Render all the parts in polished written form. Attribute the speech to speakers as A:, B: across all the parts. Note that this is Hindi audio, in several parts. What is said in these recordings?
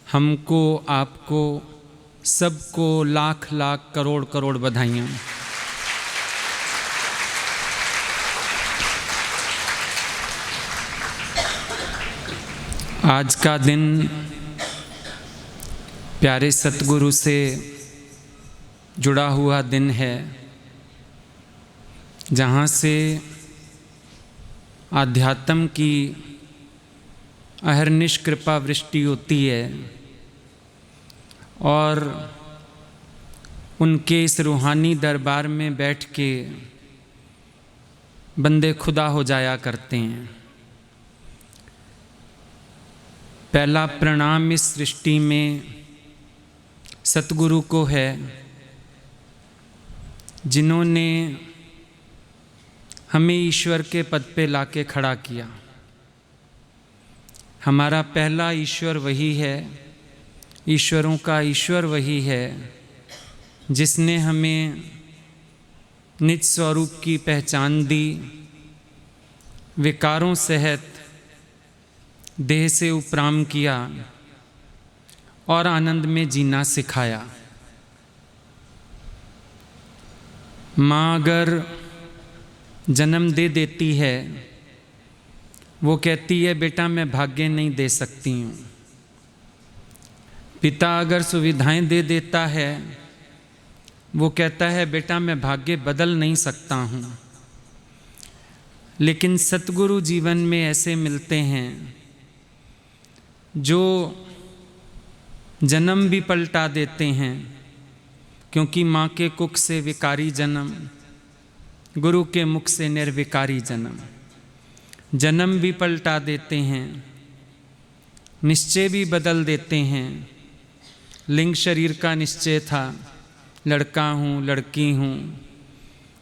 A: हमको, आपको, सबको लाख लाख करोड़ करोड़ बधाइयाँ। आज का दिन प्यारे सतगुरु से जुड़ा हुआ दिन है, जहाँ से आध्यात्म की अहर्निश कृपा वृष्टि होती है और उनके इस रूहानी दरबार में बैठ के बंदे खुदा हो जाया करते हैं। पहला प्रणाम इस सृष्टि में सतगुरु को है, जिन्होंने हमें ईश्वर के पद पे लाके खड़ा किया। हमारा पहला ईश्वर वही है, ईश्वरों का ईश्वर वही है, जिसने हमें निज स्वरूप की पहचान दी, विकारों सहित देह से उपराम किया और आनंद में जीना सिखाया। माँ अगर जन्म दे देती है, वो कहती है बेटा मैं भाग्य नहीं दे सकती हूँ। पिता अगर सुविधाएं दे देता है, वो कहता है बेटा मैं भाग्य बदल नहीं सकता हूँ। लेकिन सतगुरु जीवन में ऐसे मिलते हैं जो जन्म भी पलटा देते हैं, क्योंकि माँ के कुख से विकारी जन्म, गुरु के मुख से निर्विकारी जन्म। जन्म भी पलटा देते हैं, निश्चय भी बदल देते हैं। लिंग शरीर का निश्चय था, लड़का हूँ लड़की हूँ,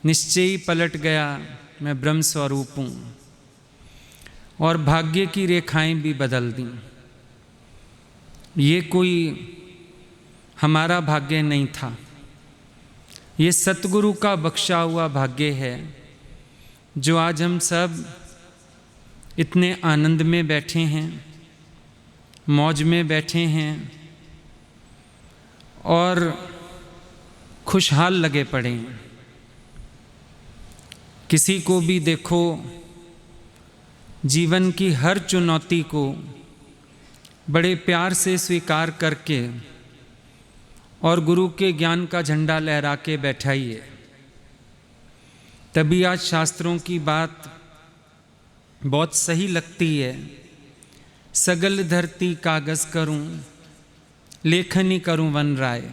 A: निश्चय ही पलट गया, मैं ब्रह्म स्वरूप हूँ। और भाग्य की रेखाएं भी बदल दी। ये कोई हमारा भाग्य नहीं था, ये सतगुरु का बख्शा हुआ भाग्य है, जो आज हम सब इतने आनंद में बैठे हैं, मौज में बैठे हैं और खुशहाल लगे पड़े हैं। किसी को भी देखो, जीवन की हर चुनौती को बड़े प्यार से स्वीकार करके और गुरु के ज्ञान का झंडा लहरा के बैठाइए। तभी आज शास्त्रों की बात बहुत सही लगती है। सगल धरती कागज करूं, लेखनी करूं वन राय,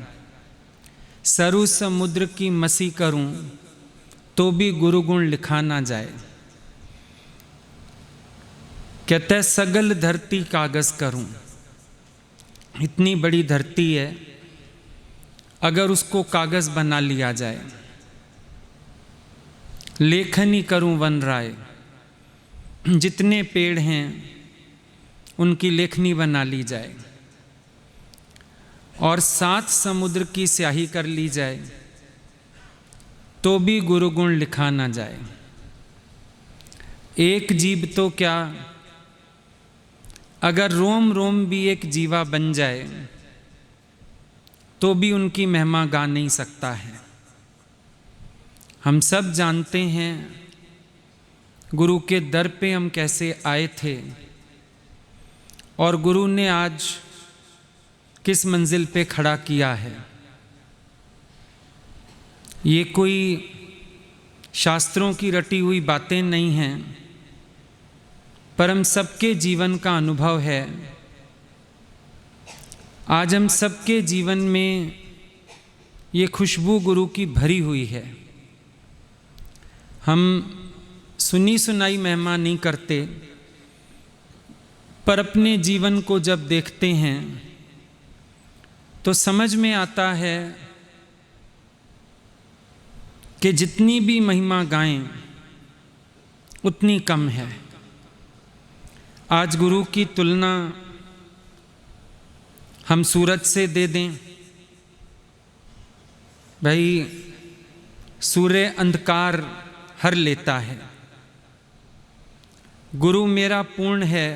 A: सरु समुद्र की मसी करूं, तो भी गुरु गुण लिखा ना जाए। कहते सगल धरती कागज करूं, इतनी बड़ी धरती है, अगर उसको कागज बना लिया जाए। लेखनी करूं वन राय, जितने पेड़ हैं उनकी लेखनी बना ली जाए और 7 समुद्र की स्याही कर ली जाए, तो भी गुरु गुण लिखा ना जाए। एक जीव तो क्या, अगर रोम रोम भी एक जीवा बन जाए, तो भी उनकी महिमा गा नहीं सकता है। हम सब जानते हैं गुरु के दर पे हम कैसे आए थे और गुरु ने आज किस मंजिल पे खड़ा किया है। ये कोई शास्त्रों की रटी हुई बातें नहीं हैं, पर हम सबके जीवन का अनुभव है। आज हम सबके जीवन में ये खुशबू गुरु की भरी हुई है। हम सुनी सुनाई महिमा नहीं करते, पर अपने जीवन को जब देखते हैं तो समझ में आता है कि जितनी भी महिमा गाएं उतनी कम है। आज गुरु की तुलना हम सूरज से दे दें, भाई सूर्य अंधकार हर लेता है। गुरु मेरा पूर्ण है,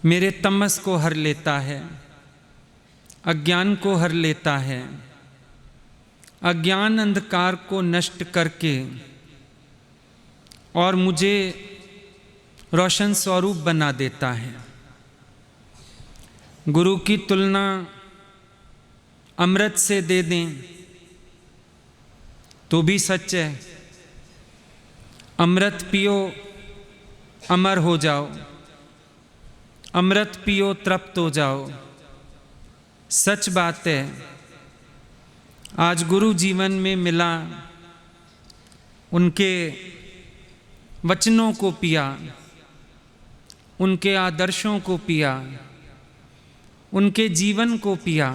A: मेरे तमस को हर लेता है, अज्ञान को हर लेता है, अज्ञान अंधकार को नष्ट करके और मुझे रोशन स्वरूप बना देता है। गुरु की तुलना अमृत से दे दें तो भी सच है। अमृत पियो अमर हो जाओ, अमृत पियो तृप्त हो जाओ। सच बात है। आज गुरु जीवन में मिला, उनके वचनों को पिया, उनके आदर्शों को पिया, उनके जीवन को पिया,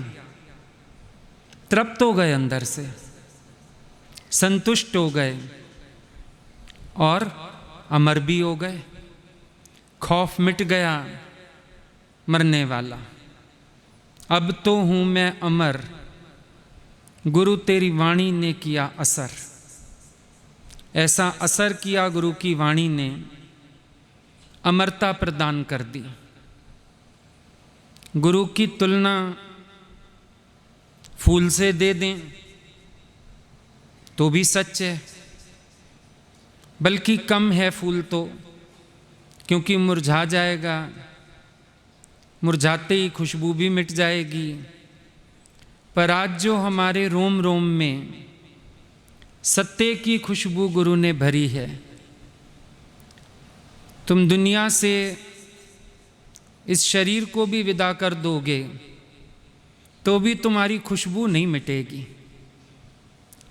A: तृप्त हो गए, अंदर से संतुष्ट हो गए और अमर भी हो गए। खौफ मिट गया मरने वाला। अब तो हूँ मैं अमर, गुरु तेरी वाणी ने किया असर। ऐसा असर किया गुरु की वाणी ने, अमरता प्रदान कर दी। गुरु की तुलना फूल से दे दें तो भी सच है, बल्कि कम है फूल तो, क्योंकि मुरझा जाएगा, मुरझाते ही खुशबू भी मिट जाएगी। पर आज जो हमारे रोम रोम में सत्य की खुशबू गुरु ने भरी है, तुम दुनिया से इस शरीर को भी विदा कर दोगे तो भी तुम्हारी खुशबू नहीं मिटेगी।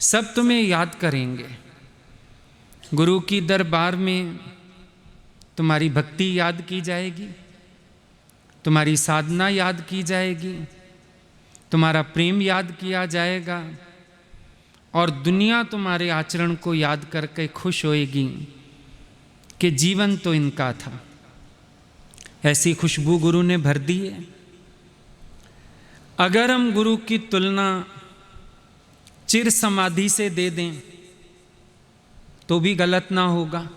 A: सब तुम्हें याद करेंगे। गुरु की दरबार में तुम्हारी भक्ति याद की जाएगी, तुम्हारी साधना याद की जाएगी, तुम्हारा प्रेम याद किया जाएगा और दुनिया तुम्हारे आचरण को याद करके खुश होएगी कि जीवन तो इनका था। ऐसी खुशबू गुरु ने भर दी है। अगर हम गुरु की तुलना चिर समाधि से दे दें तो भी गलत ना होगा।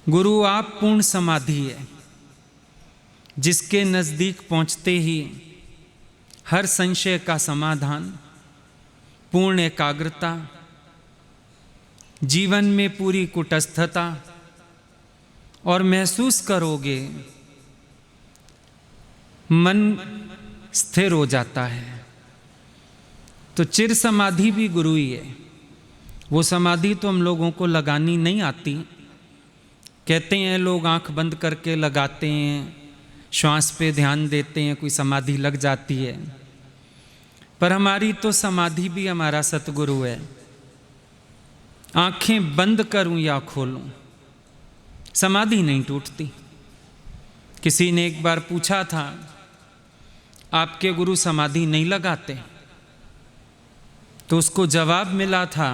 A: गुरु आप पूर्ण समाधि है, जिसके नज़दीक पहुंचते ही हर संशय का समाधान, पूर्ण एकाग्रता, जीवन में पूरी कुटस्थता, और महसूस करोगे मन स्थिर हो जाता है। तो चिर समाधि भी गुरु ही है। वो समाधि तो हम लोगों को लगानी नहीं आती। कहते हैं लोग आंख बंद करके लगाते हैं, श्वास पे ध्यान देते हैं, कोई समाधि लग जाती है। पर हमारी तो समाधि भी हमारा सतगुरु है। आंखें बंद करूं या खोलूं, समाधि नहीं टूटती। किसी ने एक बार पूछा था, आपके गुरु समाधि नहीं लगाते? तो उसको जवाब मिला था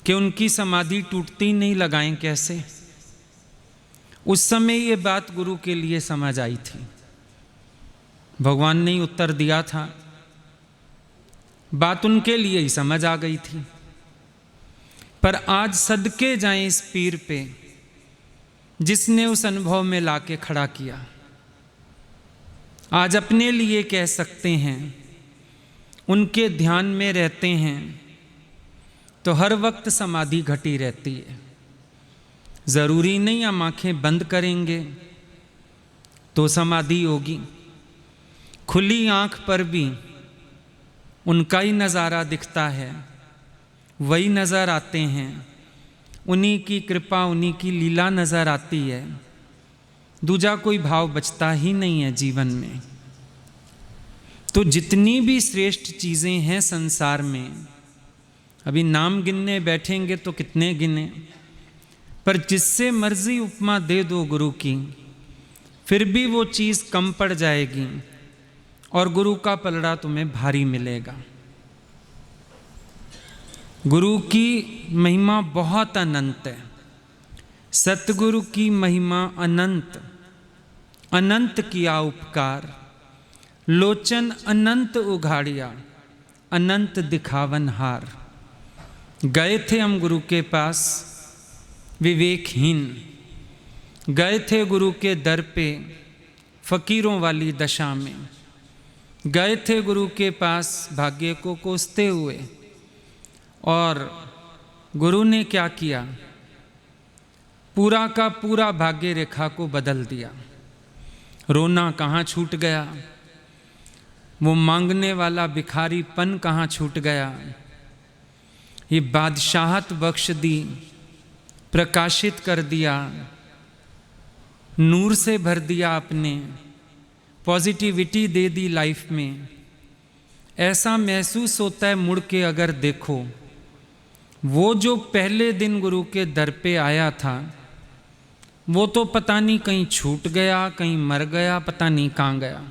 A: कि उनकी समाधि टूटती नहीं, लगाएं कैसे। उस समय ये बात गुरु के लिए समझ आई थी। भगवान ने ही उत्तर दिया था, बात उनके लिए ही समझ आ गई थी। पर आज सदके जाएं इस पीर पे जिसने उस अनुभव में लाके खड़ा किया। आज अपने लिए कह सकते हैं, उनके ध्यान में रहते हैं तो हर वक्त समाधि घटी रहती है। ज़रूरी नहीं हम आंखें बंद करेंगे तो समाधि होगी। खुली आंख पर भी उनका ही नज़ारा दिखता है, वही नज़र आते हैं, उन्हीं की कृपा, उन्हीं की लीला नज़र आती है। दूजा कोई भाव बचता ही नहीं है जीवन में। तो जितनी भी श्रेष्ठ चीज़ें हैं संसार में, अभी नाम गिनने बैठेंगे तो कितने गिने, पर जिससे मर्जी उपमा दे दो गुरु की, फिर भी वो चीज़ कम पड़ जाएगी और गुरु का पलड़ा तुम्हें भारी मिलेगा। गुरु की महिमा बहुत अनंत है। सतगुरु की महिमा अनंत, अनंत किया उपकार, लोचन अनंत उघाड़िया, अनंत दिखावन हार। गए थे हम गुरु के पास विवेकहीन, गए थे गुरु के दर पे फकीरों वाली दशा में, गए थे गुरु के पास भाग्य को कोसते हुए, और गुरु ने क्या किया, पूरा का पूरा भाग्य रेखा को बदल दिया। रोना कहाँ छूट गया, वो मांगने वाला भिखारीपन कहाँ छूट गया। ये बादशाहत बख्श दी, प्रकाशित कर दिया, नूर से भर दिया अपने, पॉजिटिविटी दे दी लाइफ में। ऐसा महसूस होता है मुड़ के अगर देखो, वो जो पहले दिन गुरु के दर पे आया था वो तो पता नहीं कहीं छूट गया, कहीं मर गया, पता नहीं कहाँ गया।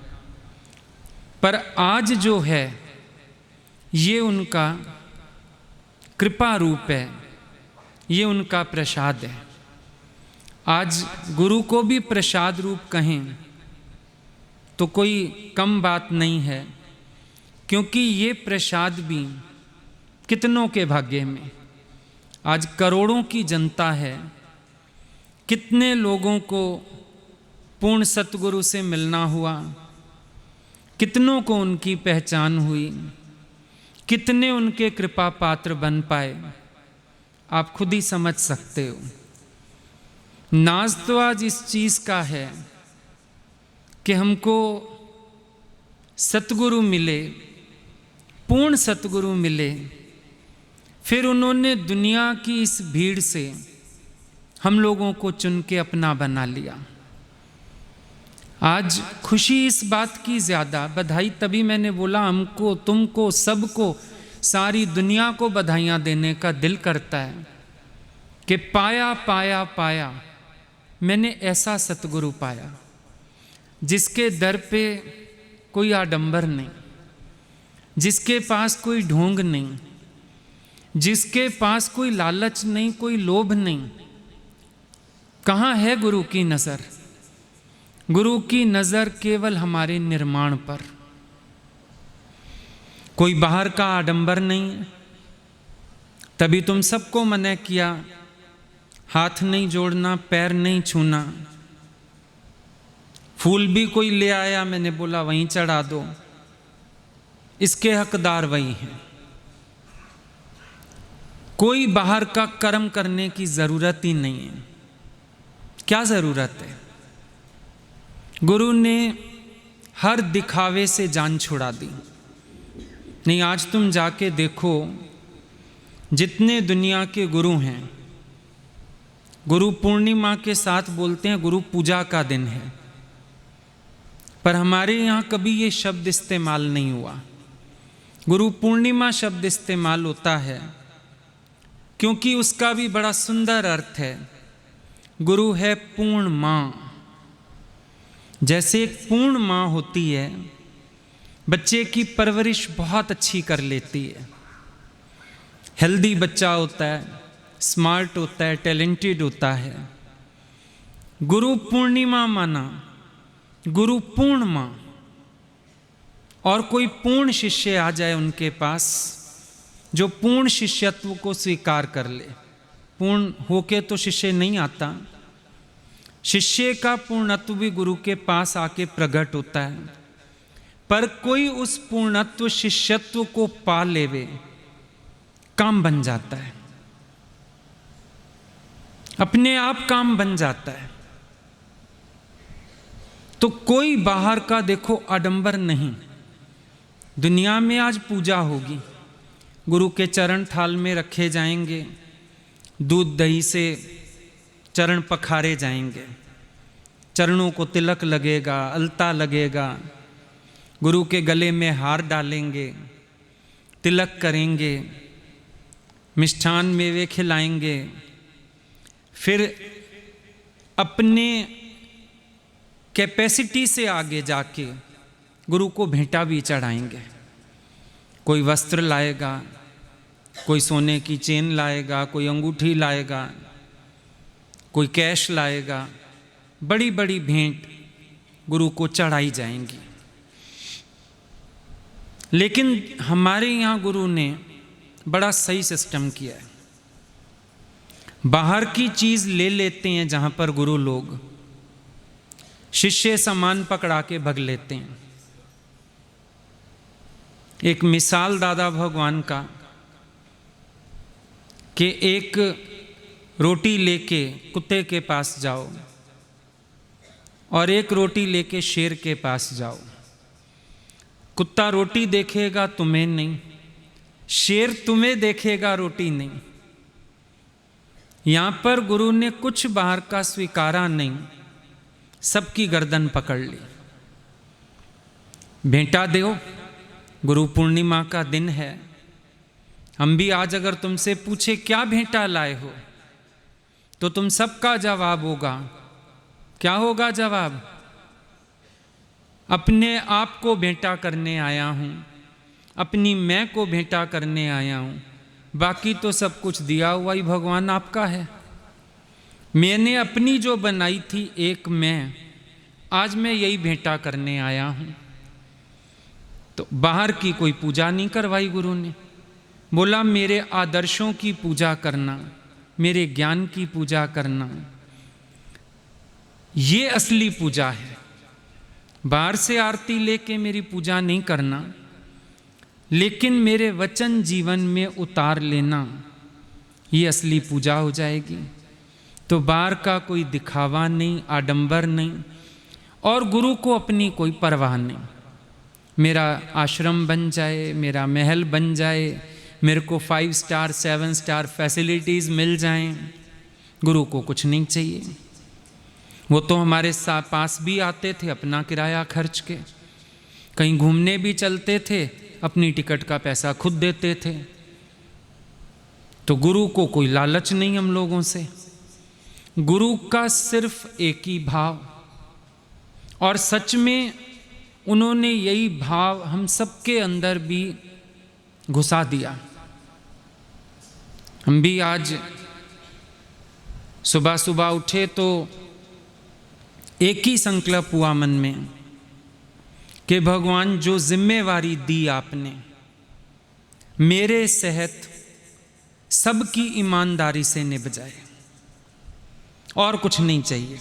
A: पर आज जो है ये उनका कृपा रूप है, ये उनका प्रसाद है। आज गुरु को भी प्रसाद रूप कहें तो कोई कम बात नहीं है, क्योंकि ये प्रसाद भी कितनों के भाग्य में, आज करोड़ों की जनता है, कितने लोगों को पूर्ण सतगुरु से मिलना हुआ, कितनों को उनकी पहचान हुई, कितने उनके कृपा पात्र बन पाए, आप खुद ही समझ सकते हो। नाज तो आज इस चीज़ का है कि हमको सतगुरु मिले, पूर्ण सतगुरु मिले, फिर उन्होंने दुनिया की इस भीड़ से हम लोगों को चुन के अपना बना लिया। आज खुशी इस बात की ज़्यादा, बधाई तभी मैंने बोला हमको, तुमको, सबको, सारी दुनिया को बधाइयाँ देने का दिल करता है कि पाया पाया पाया, मैंने ऐसा सतगुरु पाया जिसके दर पे कोई आडंबर नहीं, जिसके पास कोई ढोंग नहीं, जिसके पास कोई लालच नहीं, कोई लोभ नहीं। कहाँ है गुरु की नज़र? गुरु की नज़र केवल हमारे निर्माण पर, कोई बाहर का आडंबर नहीं है। तभी तुम सबको मना किया, हाथ नहीं जोड़ना, पैर नहीं छूना। फूल भी कोई ले आया, मैंने बोला वहीं चढ़ा दो, इसके हकदार वही हैं। कोई बाहर का कर्म करने की ज़रूरत ही नहीं है। क्या ज़रूरत है? गुरु ने हर दिखावे से जान छुड़ा दी। नहीं, आज तुम जाके देखो, जितने दुनिया के गुरु हैं, गुरु पूर्णिमा के साथ बोलते हैं गुरु पूजा का दिन है, पर हमारे यहाँ कभी ये शब्द इस्तेमाल नहीं हुआ। गुरु पूर्णिमा शब्द इस्तेमाल होता है क्योंकि उसका भी बड़ा सुंदर अर्थ है। गुरु है पूर्ण माँ। जैसे एक पूर्ण माँ होती है, बच्चे की परवरिश बहुत अच्छी कर लेती है, हेल्दी बच्चा होता है, स्मार्ट होता है, टैलेंटेड होता है। गुरु पूर्णिमा माना, गुरु पूर्ण माँ। और कोई पूर्ण शिष्य आ जाए उनके पास, जो पूर्ण शिष्यत्व को स्वीकार कर ले। पूर्ण होके तो शिष्य नहीं आता, शिष्य का पूर्णत्व भी गुरु के पास आके प्रकट होता है। पर कोई उस पूर्णत्व शिष्यत्व को पा लेवे, काम बन जाता है, अपने आप काम बन जाता है। तो कोई बाहर का देखो आडंबर नहीं। दुनिया में आज पूजा होगी, गुरु के चरण थाल में रखे जाएंगे, दूध दही से चरण पखारे जाएंगे, चरणों को तिलक लगेगा, अलता लगेगा, गुरु के गले में हार डालेंगे, तिलक करेंगे, मिष्ठान मेवे खिलाएंगे, फिर अपने कैपेसिटी से आगे जाके गुरु को भेंटा भी चढ़ाएंगे। कोई वस्त्र लाएगा, कोई सोने की चेन लाएगा, कोई अंगूठी लाएगा, कोई कैश लाएगा, बड़ी बड़ी भेंट गुरु को चढ़ाई जाएंगी। लेकिन हमारे यहाँ गुरु ने बड़ा सही सिस्टम किया है। बाहर की चीज़ ले लेते हैं जहाँ पर गुरु लोग, शिष्य सामान पकड़ा के भग लेते हैं। एक मिसाल दादा भगवान का कि एक रोटी लेके कुत्ते के पास जाओ और एक रोटी लेके शेर के पास जाओ। कुत्ता रोटी देखेगा, तुम्हें नहीं। शेर तुम्हें देखेगा, रोटी नहीं। यहां पर गुरु ने कुछ बाहर का स्वीकारा नहीं, सबकी गर्दन पकड़ ली। भेंटा दो, गुरु पूर्णिमा का दिन है। हम भी आज अगर तुमसे पूछे क्या भेंटा लाए हो, तो तुम सबका जवाब होगा, क्या होगा जवाब? अपने आप को भेंटा करने आया हूं, अपनी मैं को भेंटा करने आया हूं, बाकी तो सब कुछ दिया हुआ ही भगवान आपका है। मैंने अपनी जो बनाई थी एक मैं, आज मैं यही भेंटा करने आया हूं। तो बाहर की कोई पूजा नहीं करवाई गुरु ने, बोला मेरे आदर्शों की पूजा करना, मेरे ज्ञान की पूजा करना, ये असली पूजा है। बाहर से आरती लेके मेरी पूजा नहीं करना, लेकिन मेरे वचन जीवन में उतार लेना, ये असली पूजा हो जाएगी। तो बाहर का कोई दिखावा नहीं, आडंबर नहीं, और गुरु को अपनी कोई परवाह नहीं। मेरा आश्रम बन जाए, मेरा महल बन जाए, मेरे को 5 स्टार 7 स्टार फैसिलिटीज़ मिल जाएं, गुरु को कुछ नहीं चाहिए। वो तो हमारे पास भी आते थे अपना किराया खर्च के, कहीं घूमने भी चलते थे, अपनी टिकट का पैसा खुद देते थे। तो गुरु को कोई लालच नहीं हम लोगों से। गुरु का सिर्फ एक ही भाव, और सच में उन्होंने यही भाव हम सबके अंदर भी घुसा दिया। हम भी आज सुबह सुबह उठे तो एक ही संकल्प हुआ मन में कि भगवान जो जिम्मेवारी दी आपने, मेरे सेहत सबकी ईमानदारी से निभ जाए, और कुछ नहीं चाहिए।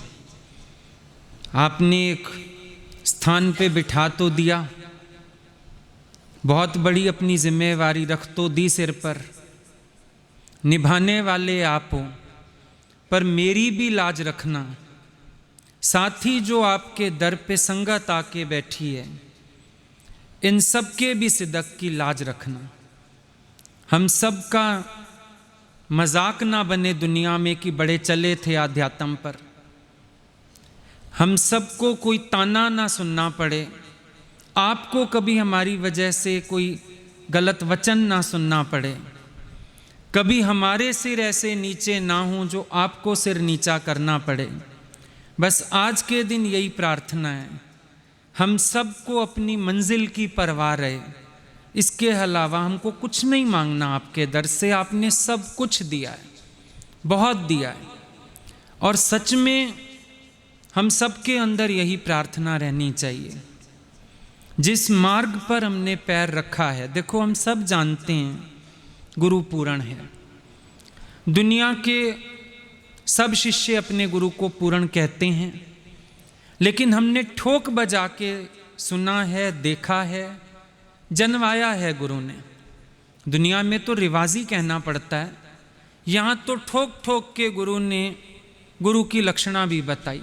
A: आपने एक स्थान पे बिठा तो दिया, बहुत बड़ी अपनी जिम्मेवारी रख तो दी सिर पर, निभाने वाले आप हो, पर मेरी भी लाज रखना। साथ ही जो आपके दर पे संगत आके बैठी है, इन सब के भी सिदक की लाज रखना। हम सब का मजाक ना बने दुनिया में कि बड़े चले थे आध्यात्म पर। हम सबको कोई ताना ना सुनना पड़े, आपको कभी हमारी वजह से कोई गलत वचन ना सुनना पड़े, कभी हमारे सिर ऐसे नीचे ना हो जो आपको सिर नीचा करना पड़े। बस आज के दिन यही प्रार्थना है, हम सबको अपनी मंजिल की परवाह रहे। इसके अलावा हमको कुछ नहीं मांगना आपके दर से। आपने सब कुछ दिया है, बहुत दिया है, और सच में हम सबके अंदर यही प्रार्थना रहनी चाहिए। जिस मार्ग पर हमने पैर रखा है, देखो हम सब जानते हैं गुरु पूर्ण है। दुनिया के सब शिष्य अपने गुरु को पूर्ण कहते हैं, लेकिन हमने ठोक बजा के सुना है, देखा है, जनवाया है गुरु ने। दुनिया में तो रिवाजी कहना पड़ता है, यहाँ तो ठोक ठोक के गुरु ने गुरु की लक्षणा भी बताई।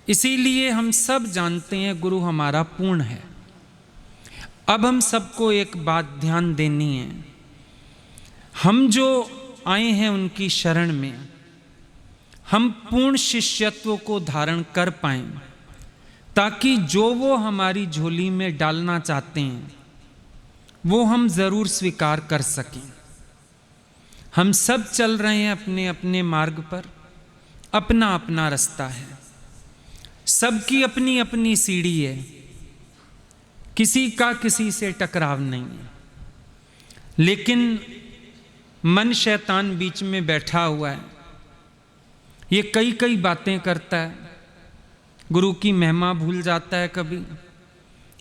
A: इसीलिए हम सब जानते हैं गुरु हमारा पूर्ण है। अब हम सबको एक बात ध्यान देनी है, हम जो आए हैं उनकी शरण में, हम पूर्ण शिष्यत्व को धारण कर पाएं, ताकि जो वो हमारी झोली में डालना चाहते हैं वो हम ज़रूर स्वीकार कर सकें। हम सब चल रहे हैं अपने अपने मार्ग पर, अपना अपना रास्ता है, सबकी अपनी अपनी सीढ़ी है, किसी का किसी से टकराव नहीं है। लेकिन मन शैतान बीच में बैठा हुआ है, ये कई कई बातें करता है, गुरु की महिमा भूल जाता है, कभी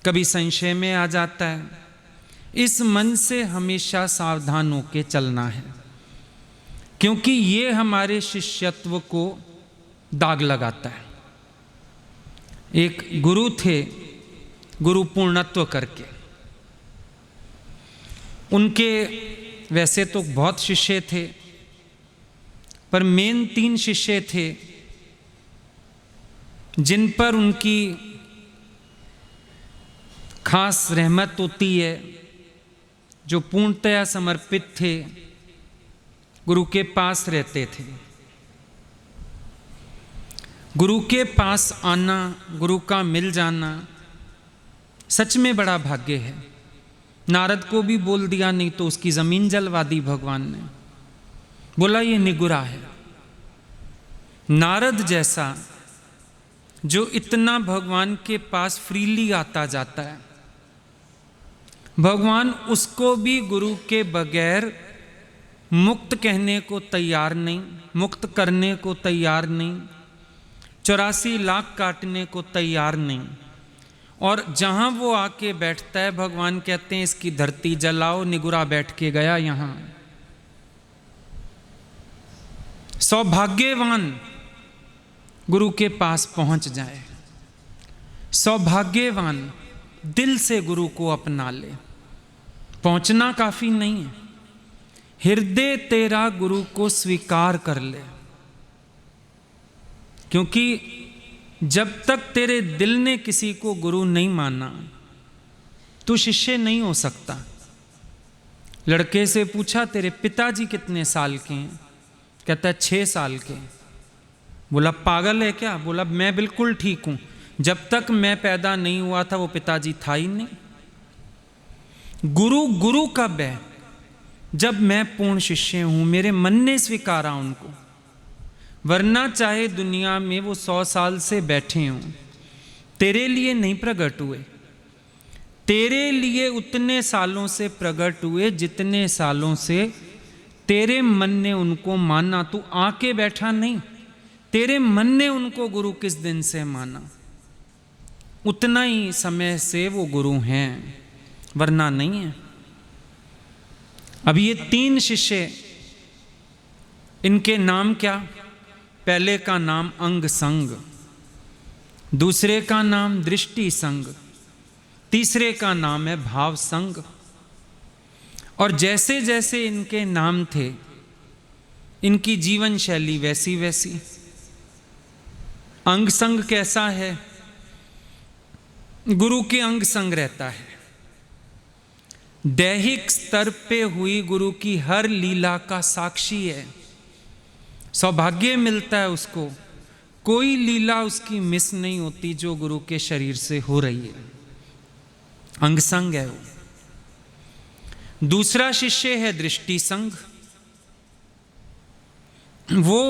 A: कभी संशय में आ जाता है। इस मन से हमेशा सावधान होकर चलना है, क्योंकि ये हमारे शिष्यत्व को दाग लगाता है। एक गुरु थे, गुरु पूर्णत्व करके। उनके वैसे तो बहुत शिष्य थे, पर मेन 3 शिष्य थे जिन पर उनकी खास रहमत होती है, जो पूर्णतया समर्पित थे, गुरु के पास रहते थे। गुरु के पास आना, गुरु का मिल जाना सच में बड़ा भाग्य है। नारद को भी बोल दिया, नहीं तो उसकी जमीन जलवा दी भगवान ने। बोला ये निगुरा है। नारद जैसा जो इतना भगवान के पास फ्रीली आता जाता है, भगवान उसको भी गुरु के बगैर मुक्त कहने को तैयार नहीं, मुक्त करने को तैयार नहीं, 84 लाख काटने को तैयार नहीं। और जहां वो आके बैठता है, भगवान कहते हैं इसकी धरती जलाओ, निगुरा बैठ के गया यहां। सौभाग्यवान गुरु के पास पहुंच जाए, सौभाग्यवान दिल से गुरु को अपना ले। पहुंचना काफी नहीं है, हृदय तेरा गुरु को स्वीकार कर ले। क्योंकि जब तक तेरे दिल ने किसी को गुरु नहीं माना, तू शिष्य नहीं हो सकता। लड़के से पूछा तेरे पिताजी कितने साल के हैं? कहता है 6 साल के। बोला पागल है क्या? बोला मैं बिल्कुल ठीक हूं, जब तक मैं पैदा नहीं हुआ था वो पिताजी था ही नहीं। गुरु गुरु कब है? जब मैं पूर्ण शिष्य हूं, मेरे मन ने स्वीकारा उनको। वरना चाहे दुनिया में वो 100 साल से बैठे हों, तेरे लिए नहीं प्रकट हुए। तेरे लिए उतने सालों से प्रकट हुए जितने सालों से तेरे मन ने उनको माना। तू आके बैठा नहीं, तेरे मन ने उनको गुरु किस दिन से माना, उतना ही समय से वो गुरु हैं, वरना नहीं है। अब ये 3 शिष्य, इनके नाम क्या? पहले का नाम अंग संग, दूसरे का नाम दृष्टि संग, तीसरे का नाम है भाव संग। और जैसे जैसे इनके नाम थे, इनकी जीवन शैली वैसी वैसी। अंग संग कैसा है? गुरु के अंग संग रहता है। दैहिक स्तर पे हुई गुरु की हर लीला का साक्षी है। सौभाग्य मिलता है उसको, कोई लीला उसकी मिस नहीं होती जो गुरु के शरीर से हो रही है। अंग संग है वो। दूसरा शिष्य है दृष्टि संग। वो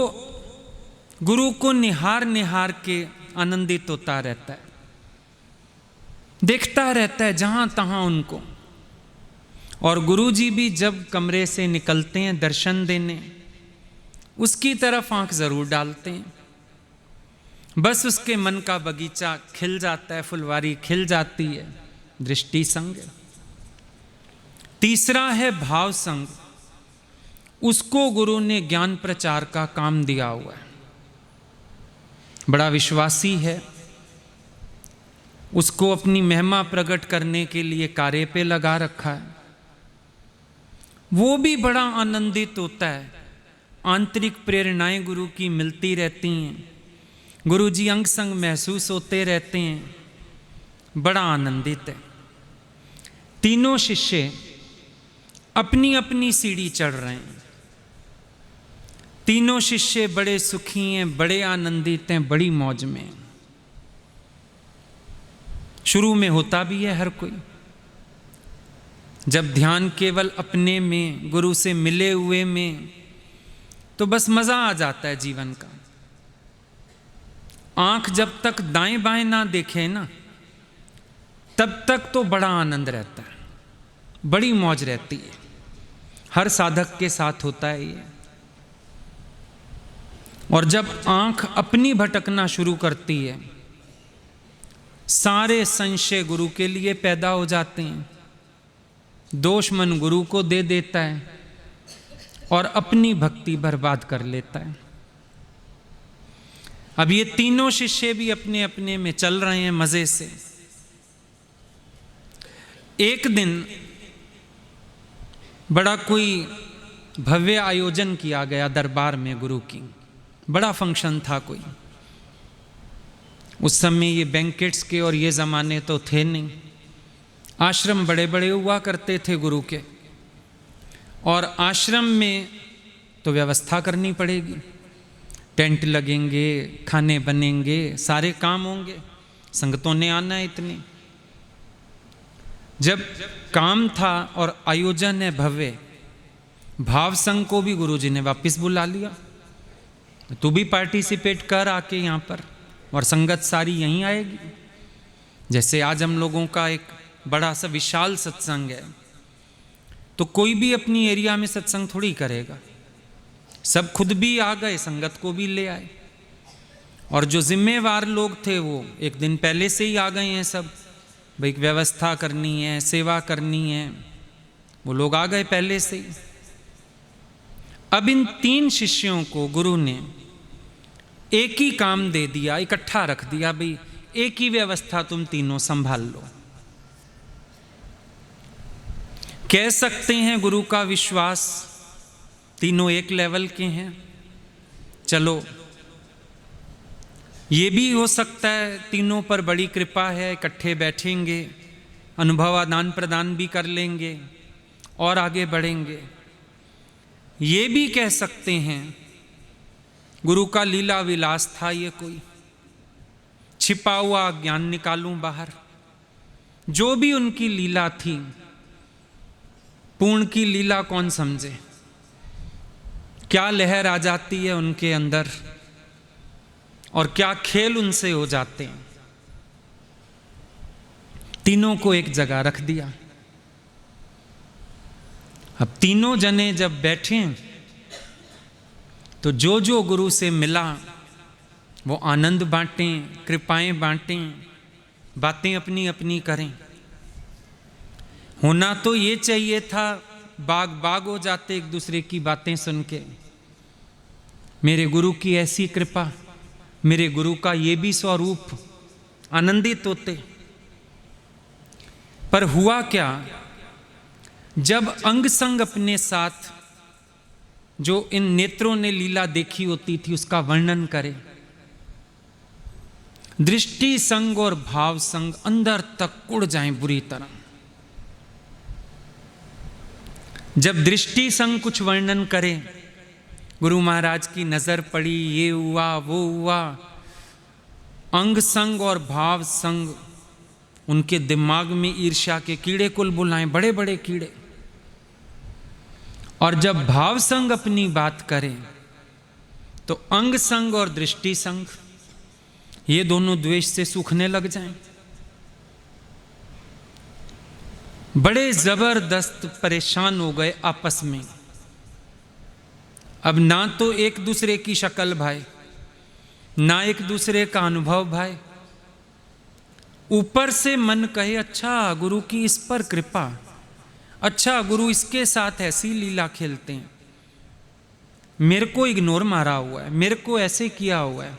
A: गुरु को निहार निहार के आनंदित होता रहता है, देखता रहता है जहां तहां उनको। और गुरु जी भी जब कमरे से निकलते हैं दर्शन देने, उसकी तरफ आंख जरूर डालते हैं। बस उसके मन का बगीचा खिल जाता है, फुलवारी खिल जाती है। दृष्टि संग। तीसरा है भाव संग। उसको गुरु ने ज्ञान प्रचार का काम दिया हुआ है, बड़ा विश्वासी है। उसको अपनी महिमा प्रकट करने के लिए कार्य पे लगा रखा है। वो भी बड़ा आनंदित होता है, आंतरिक प्रेरणाएं गुरु की मिलती रहती हैं, गुरु जी अंग संग महसूस होते रहते हैं, बड़ा आनंदित है। तीनों शिष्य अपनी अपनी सीढ़ी चढ़ रहे हैं। तीनों शिष्य बड़े सुखी हैं, बड़े आनंदित हैं, बड़ी मौज में। शुरू में होता भी है हर कोई, जब ध्यान केवल अपने में, गुरु से मिले हुए में, तो बस मजा आ जाता है जीवन का। आंख जब तक दाएं बाएं ना देखे ना, तब तक तो बड़ा आनंद रहता है, बड़ी मौज रहती है। हर साधक के साथ होता है ये। और जब आंख अपनी भटकना शुरू करती है, सारे संशय गुरु के लिए पैदा हो जाते हैं, दोष मन गुरु को दे देता है और अपनी भक्ति बर्बाद कर लेता है। अब ये तीनों शिष्य भी अपने अपने में चल रहे हैं मजे से। एक दिन बड़ा कोई भव्य आयोजन किया गया दरबार में गुरु की, बड़ा फंक्शन था कोई। उस समय ये बैंकेट्स के और ये ज़माने तो थे नहीं। आश्रम बड़े बड़े हुआ करते थे गुरु के, और आश्रम में तो व्यवस्था करनी पड़ेगी, टेंट लगेंगे, खाने बनेंगे, सारे काम होंगे, संगतों ने आना है इतनी। जब काम था और आयोजन है भव्य, भाव संघ को भी गुरुजी ने वापस बुला लिया, तू भी पार्टिसिपेट कर आके यहाँ पर, और संगत सारी यहीं आएगी। जैसे आज हम लोगों का एक बड़ा सा विशाल सत्संग है, तो कोई भी अपनी एरिया में सत्संग थोड़ी करेगा, सब खुद भी आ गए, संगत को भी ले आए। और जो जिम्मेवार लोग थे वो एक दिन पहले से ही आ गए हैं सब, भाई व्यवस्था करनी है, सेवा करनी है, वो लोग आ गए पहले से ही। अब इन तीन शिष्यों को गुरु ने एक ही काम दे दिया, इकट्ठा रख दिया, भाई एक ही व्यवस्था तुम तीनों संभाल लो। कह सकते हैं गुरु का विश्वास, तीनों एक लेवल के हैं। चलो ये भी हो सकता है तीनों पर बड़ी कृपा है, इकट्ठे बैठेंगे, अनुभव आदान प्रदान भी कर लेंगे और आगे बढ़ेंगे। ये भी कह सकते हैं गुरु का लीला विलास था ये कोई, छिपा हुआ ज्ञान निकालूं बाहर। जो भी उनकी लीला थी, पूर्ण की लीला कौन समझे, क्या लहर आ जाती है उनके अंदर और क्या खेल उनसे हो जाते हैं। तीनों को एक जगह रख दिया। अब तीनों जने जब बैठे तो जो जो गुरु से मिला वो आनंद बांटें, कृपाएं बांटें, बातें अपनी अपनी करें। होना तो ये चाहिए था बाग बाग हो जाते एक दूसरे की बातें सुन के, मेरे गुरु की ऐसी कृपा, मेरे गुरु का ये भी स्वरूप, आनंदित होते। पर हुआ क्या, जब अंग संग अपने साथ जो इन नेत्रों ने लीला देखी होती थी उसका वर्णन करे, दृष्टि संग और भाव संग अंदर तक उड़ जाएं बुरी तरह। जब दृष्टि संग कुछ वर्णन करे, गुरु महाराज की नजर पड़ी, ये हुआ वो हुआ, अंग संग और भाव संग उनके दिमाग में ईर्ष्या के कीड़े कुल बुलाएं, बड़े बड़े कीड़े। और जब भाव संग अपनी बात करें तो अंग संग और दृष्टि संग ये दोनों द्वेष से सूखने लग जाएं। बड़े जबरदस्त परेशान हो गए आपस में। अब ना तो एक दूसरे की शक्ल भाई, ना एक दूसरे का अनुभव भाई। ऊपर से मन कहे अच्छा गुरु की इस पर कृपा, अच्छा गुरु इसके साथ ऐसी लीला खेलते हैं, मेरे को इग्नोर मारा हुआ है, मेरे को ऐसे किया हुआ है।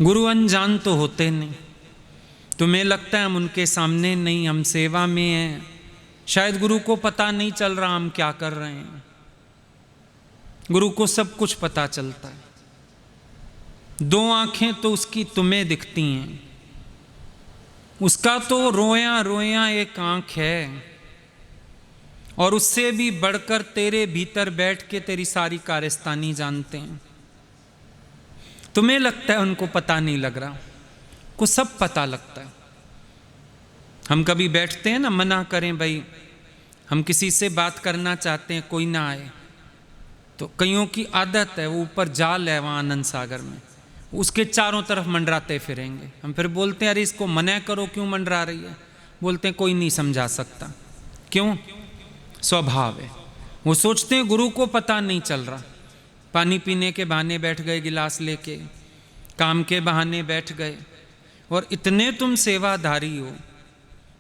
A: गुरु अनजान तो होते नहीं, तुम्हें लगता है हम उनके सामने नहीं, हम सेवा में हैं, शायद गुरु को पता नहीं चल रहा हम क्या कर रहे हैं। गुरु को सब कुछ पता चलता है। दो आंखें तो उसकी तुम्हें दिखती हैं, उसका तो रोया रोया एक आंख है, और उससे भी बढ़कर तेरे भीतर बैठ के तेरी सारी कारस्तानी जानते हैं। तुम्हें लगता है उनको पता नहीं लग रहा, को सब पता लगता है। हम कभी बैठते हैं ना, मना करें भाई हम किसी से बात करना चाहते हैं, कोई ना आए, तो कईयों की आदत है, वो ऊपर जाल है वहाँ आनंद सागर में, उसके चारों तरफ मंडराते फिरेंगे। हम फिर बोलते हैं अरे इसको मना करो, क्यों मंडरा रही है? बोलते हैं कोई नहीं समझा सकता। क्यों? स्वभाव है। वो सोचते हैं गुरु को पता नहीं चल रहा। पानी पीने के बहाने बैठ गए गिलास लेके, काम के बहाने बैठ गए, और इतने तुम सेवाधारी हो,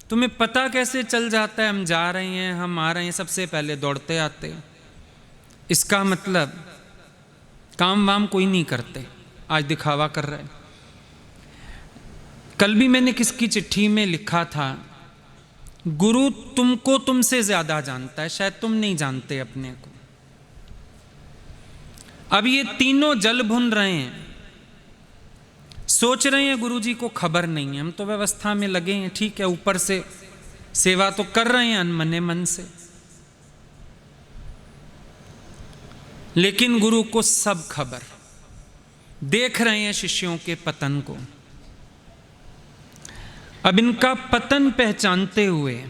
A: तुम्हें पता कैसे चल जाता है हम जा रहे हैं, हम आ रहे हैं, सबसे पहले दौड़ते आते। इसका मतलब काम वाम कोई नहीं करते, आज दिखावा कर रहे। कल भी मैंने किसकी चिट्ठी में लिखा था, गुरु तुमको तुमसे ज्यादा जानता है, शायद तुम नहीं जानते अपने को। अब ये तीनों जल भुन रहे हैं, सोच रहे हैं गुरुजी को खबर नहीं है, हम तो व्यवस्था में लगे हैं, ठीक है, ऊपर से सेवा तो कर रहे हैं अनमने मन से, लेकिन गुरु को सब खबर, देख रहे हैं शिष्यों के पतन को। अब इनका पतन पहचानते हुए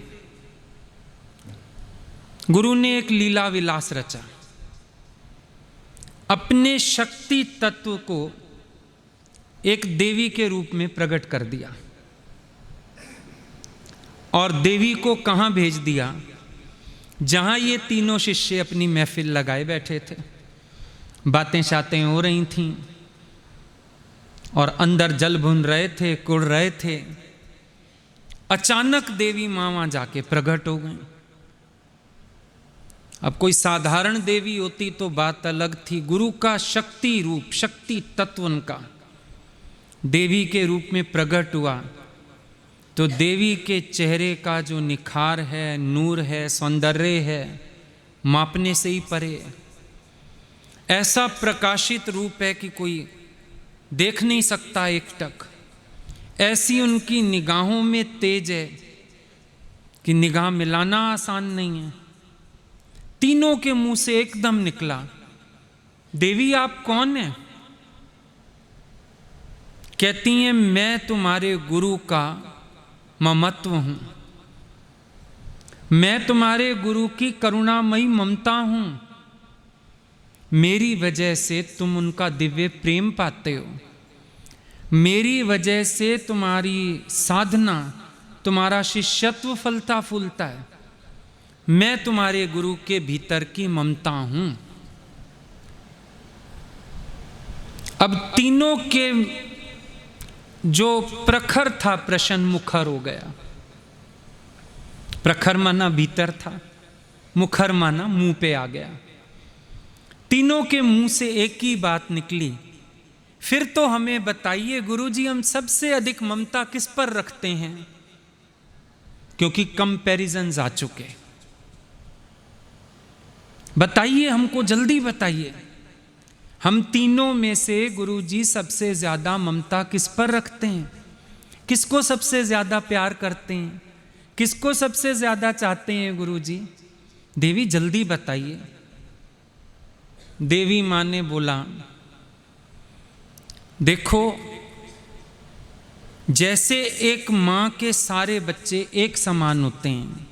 A: गुरु ने एक लीला विलास रचा, अपने शक्ति तत्व को एक देवी के रूप में प्रकट कर दिया और देवी को कहां भेज दिया, जहां ये तीनों शिष्य अपनी महफिल लगाए बैठे थे, बातें शातें हो रही थीं और अंदर जल भुन रहे थे, कुड़ रहे थे। अचानक देवी मां वहां जाके प्रकट हो गई। अब कोई साधारण देवी होती तो बात अलग थी, गुरु का शक्ति रूप, शक्ति तत्व उनका देवी के रूप में प्रकट हुआ, तो देवी के चेहरे का जो निखार है, नूर है, सौंदर्य है, मापने से ही परे है। ऐसा प्रकाशित रूप है कि कोई देख नहीं सकता एकटक। ऐसी उनकी निगाहों में तेज है कि निगाह मिलाना आसान नहीं है। तीनों के मुंह से एकदम निकला, देवी आप कौन हैं? कहती हैं मैं तुम्हारे गुरु का ममत्व हूं, मैं तुम्हारे गुरु की करुणामयी ममता हूं, मेरी वजह से तुम उनका दिव्य प्रेम पाते हो, मेरी वजह से तुम्हारी साधना, तुम्हारा शिष्यत्व फलता फूलता है, मैं तुम्हारे गुरु के भीतर की ममता हूं। अब तीनों के जो प्रखर था प्रश्न मुखर हो गया। प्रखर माना भीतर था, मुखर माना मुंह पे आ गया। तीनों के मुंह से एक ही बात निकली, फिर तो हमें बताइए गुरुजी, हम सबसे अधिक ममता किस पर रखते हैं? क्योंकि कंपैरिजन्स आ चुके। बताइए, हमको जल्दी बताइए, हम तीनों में से गुरुजी सबसे ज्यादा ममता किस पर रखते हैं? किसको सबसे ज्यादा प्यार करते हैं? किसको सबसे ज्यादा चाहते हैं गुरुजी? देवी जल्दी बताइए। देवी मां ने बोला, देखो, जैसे एक मां के सारे बच्चे एक समान होते हैं,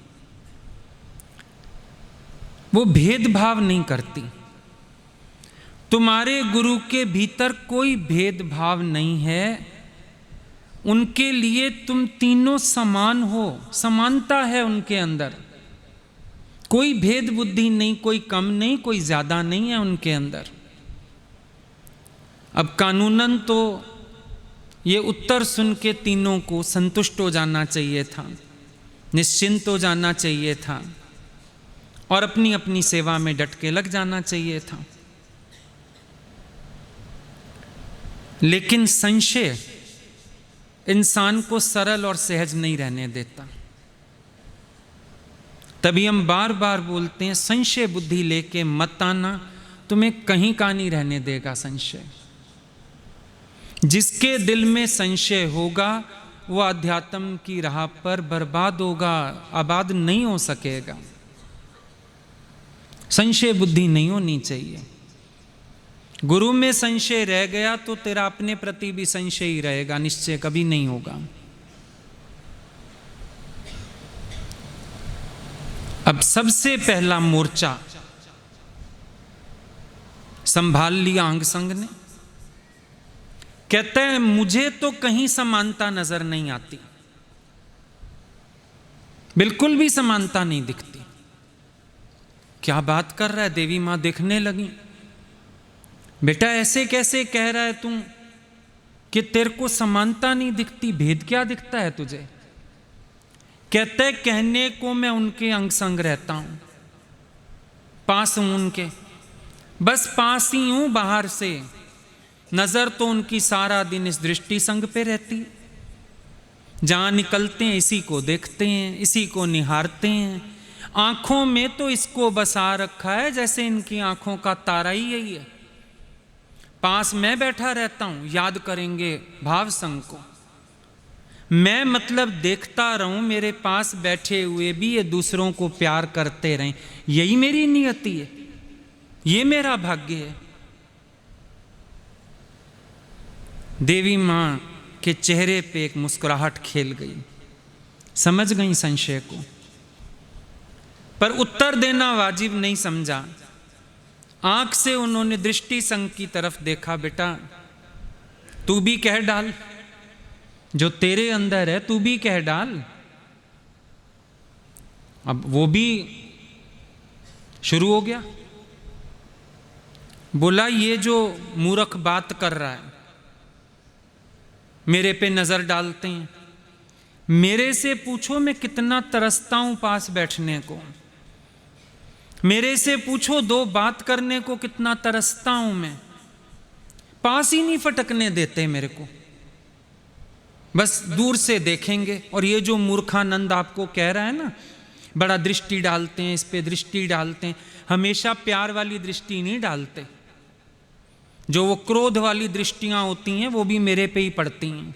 A: वो भेदभाव नहीं करती, तुम्हारे गुरु के भीतर कोई भेदभाव नहीं है, उनके लिए तुम तीनों समान हो, समानता है उनके अंदर, कोई भेद बुद्धि नहीं, कोई कम नहीं, कोई ज्यादा नहीं है उनके अंदर। अब कानूनन तो ये उत्तर सुन के तीनों को संतुष्ट हो जाना चाहिए था, निश्चिंत हो जाना चाहिए था और अपनी अपनी सेवा में डट के लग जाना चाहिए था। लेकिन संशय इंसान को सरल और सहज नहीं रहने देता। तभी हम बार बार बोलते हैं, संशय बुद्धि लेके मत आना, तुम्हें कहीं का नहीं रहने देगा संशय। जिसके दिल में संशय होगा वो अध्यात्म की राह पर बर्बाद होगा, आबाद नहीं हो सकेगा। संशय बुद्धि नहीं होनी चाहिए। गुरु में संशय रह गया तो तेरा अपने प्रति भी संशय ही रहेगा, निश्चय कभी नहीं होगा। अब सबसे पहला मोर्चा संभाल लिया अंग संग ने। कहते हैं मुझे तो कहीं समानता नजर नहीं आती, बिल्कुल भी समानता नहीं दिखती। क्या बात कर रहा है? देवी मां देखने लगी, बेटा ऐसे कैसे कह रहा है तू कि तेरे को समानता नहीं दिखती, भेद क्या दिखता है तुझे? कहते कहने को मैं उनके अंग संग रहता हूं, पास हूं उनके, बस पास ही हूं बाहर से, नजर तो उनकी सारा दिन इस दृष्टि संग पे रहती। जहां निकलते हैं इसी को देखते हैं, इसी को निहारते हैं। आंखों में तो इसको बसा रखा है जैसे इनकी आंखों का तारा ही यही है। पास मैं बैठा रहता हूं, याद करेंगे भाव संग को। मैं मतलब देखता रहूं, मेरे पास बैठे हुए भी ये दूसरों को प्यार करते रहें, यही मेरी नियति है, ये मेरा भाग्य है। देवी मां के चेहरे पे एक मुस्कुराहट खेल गई, समझ गई संशय को, पर उत्तर देना वाजिब नहीं समझा। आंख से उन्होंने दृष्टि संग की तरफ देखा। बेटा तू भी कह डाल, जो तेरे अंदर है तू भी कह डाल। अब वो भी शुरू हो गया, बोला ये जो मूर्ख बात कर रहा है, मेरे पे नजर डालते हैं, मेरे से पूछो मैं कितना तरसता हूं पास बैठने को, मेरे से पूछो दो बात करने को कितना तरसता हूं मैं, पास ही नहीं फटकने देते मेरे को, बस दूर से देखेंगे। और ये जो मूर्खानंद आपको कह रहा है ना, बड़ा दृष्टि डालते हैं, इस पे दृष्टि डालते हैं, हमेशा प्यार वाली दृष्टि नहीं डालते। जो वो क्रोध वाली दृष्टियां होती हैं वो भी मेरे पे ही पड़ती हैं।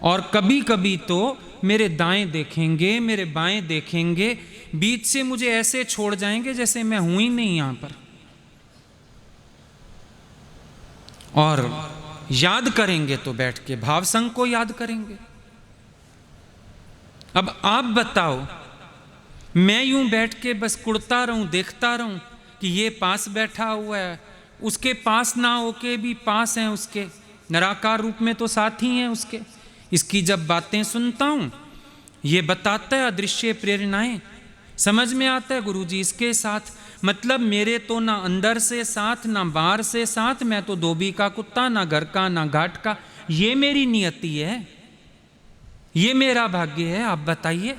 A: और कभी कभी तो मेरे दाएं देखेंगे, मेरे बाएं देखेंगे, बीच से मुझे ऐसे छोड़ जाएंगे जैसे मैं हूं ही नहीं यहां पर। और याद करेंगे तो बैठ के भाव संग को याद करेंगे। अब आप बताओ, मैं यूं बैठ के बस कुड़ता रहूं, देखता रहूं कि ये पास बैठा हुआ है, उसके पास ना होके भी पास हैं उसके, निराकार रूप में तो साथ ही हैं उसके। इसकी जब बातें सुनता हूं, ये बताता है अदृश्य प्रेरणाएं, समझ में आता है गुरुजी इसके साथ, मतलब मेरे तो ना अंदर से साथ ना बाहर से साथ, मैं तो धोबी का कुत्ता, ना घर का ना घाट का। ये मेरी नियति है, ये मेरा भाग्य है। आप बताइए।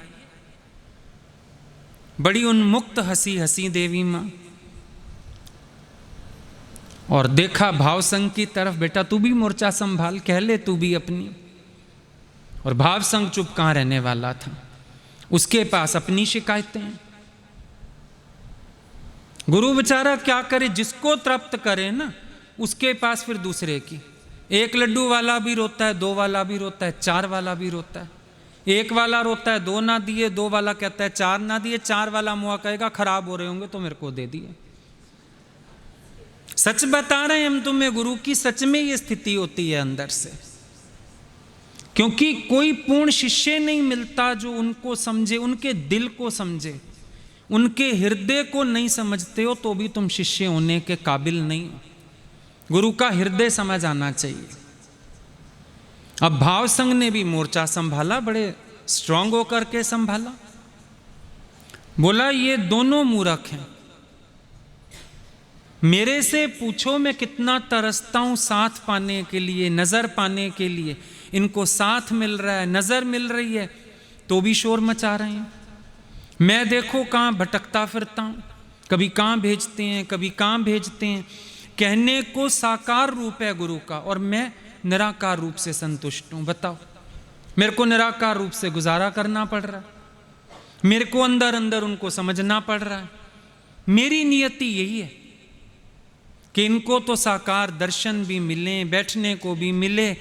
A: बड़ी उन्मुक्त हंसी हंसी देवी मां और देखा भाव संग की तरफ। बेटा तू भी मोर्चा संभाल, कह ले तू भी अपनी। और भाव संग चुप कहां रहने वाला था, उसके पास अपनी शिकायतें। गुरु बेचारा क्या करे, जिसको तृप्त करे ना उसके पास फिर दूसरे की। एक लड्डू वाला भी रोता है, दो वाला भी रोता है, चार वाला भी रोता है। एक वाला रोता है दो ना दिए, दो वाला कहता है चार ना दिए, चार वाला मुआ कहेगा खराब हो रहे होंगे तो मेरे को दे दिए। सच बता रहे हैं हम तुम्हें गुरु की, सच में ये स्थिति होती है अंदर से। क्योंकि कोई पूर्ण शिष्य नहीं मिलता जो उनको समझे, उनके दिल को समझे, उनके हृदय को नहीं समझते हो तो भी तुम शिष्य होने के काबिल नहीं हो। गुरु का हृदय समझ आना चाहिए। अब भाव संघ ने भी मोर्चा संभाला, बड़े स्ट्रांग होकर के संभाला। बोला ये दोनों मूर्ख हैं, मेरे से पूछो मैं कितना तरसता हूं साथ पाने के लिए, नजर पाने के लिए। इनको साथ मिल रहा है, नजर मिल रही है तो भी शोर मचा रहे हैं। मैं देखो कहां भटकता फिरता हूं, कभी कहां भेजते हैं, कभी कहां भेजते हैं। कहने को साकार रूप है गुरु का और मैं निराकार रूप से संतुष्ट हूं। बताओ, मेरे को निराकार रूप से गुजारा करना पड़ रहा है, मेरे को अंदर अंदर उनको समझना पड़ रहा है। मेरी नियति यही है कि इनको तो साकार दर्शन भी मिले, बैठने को भी मिले,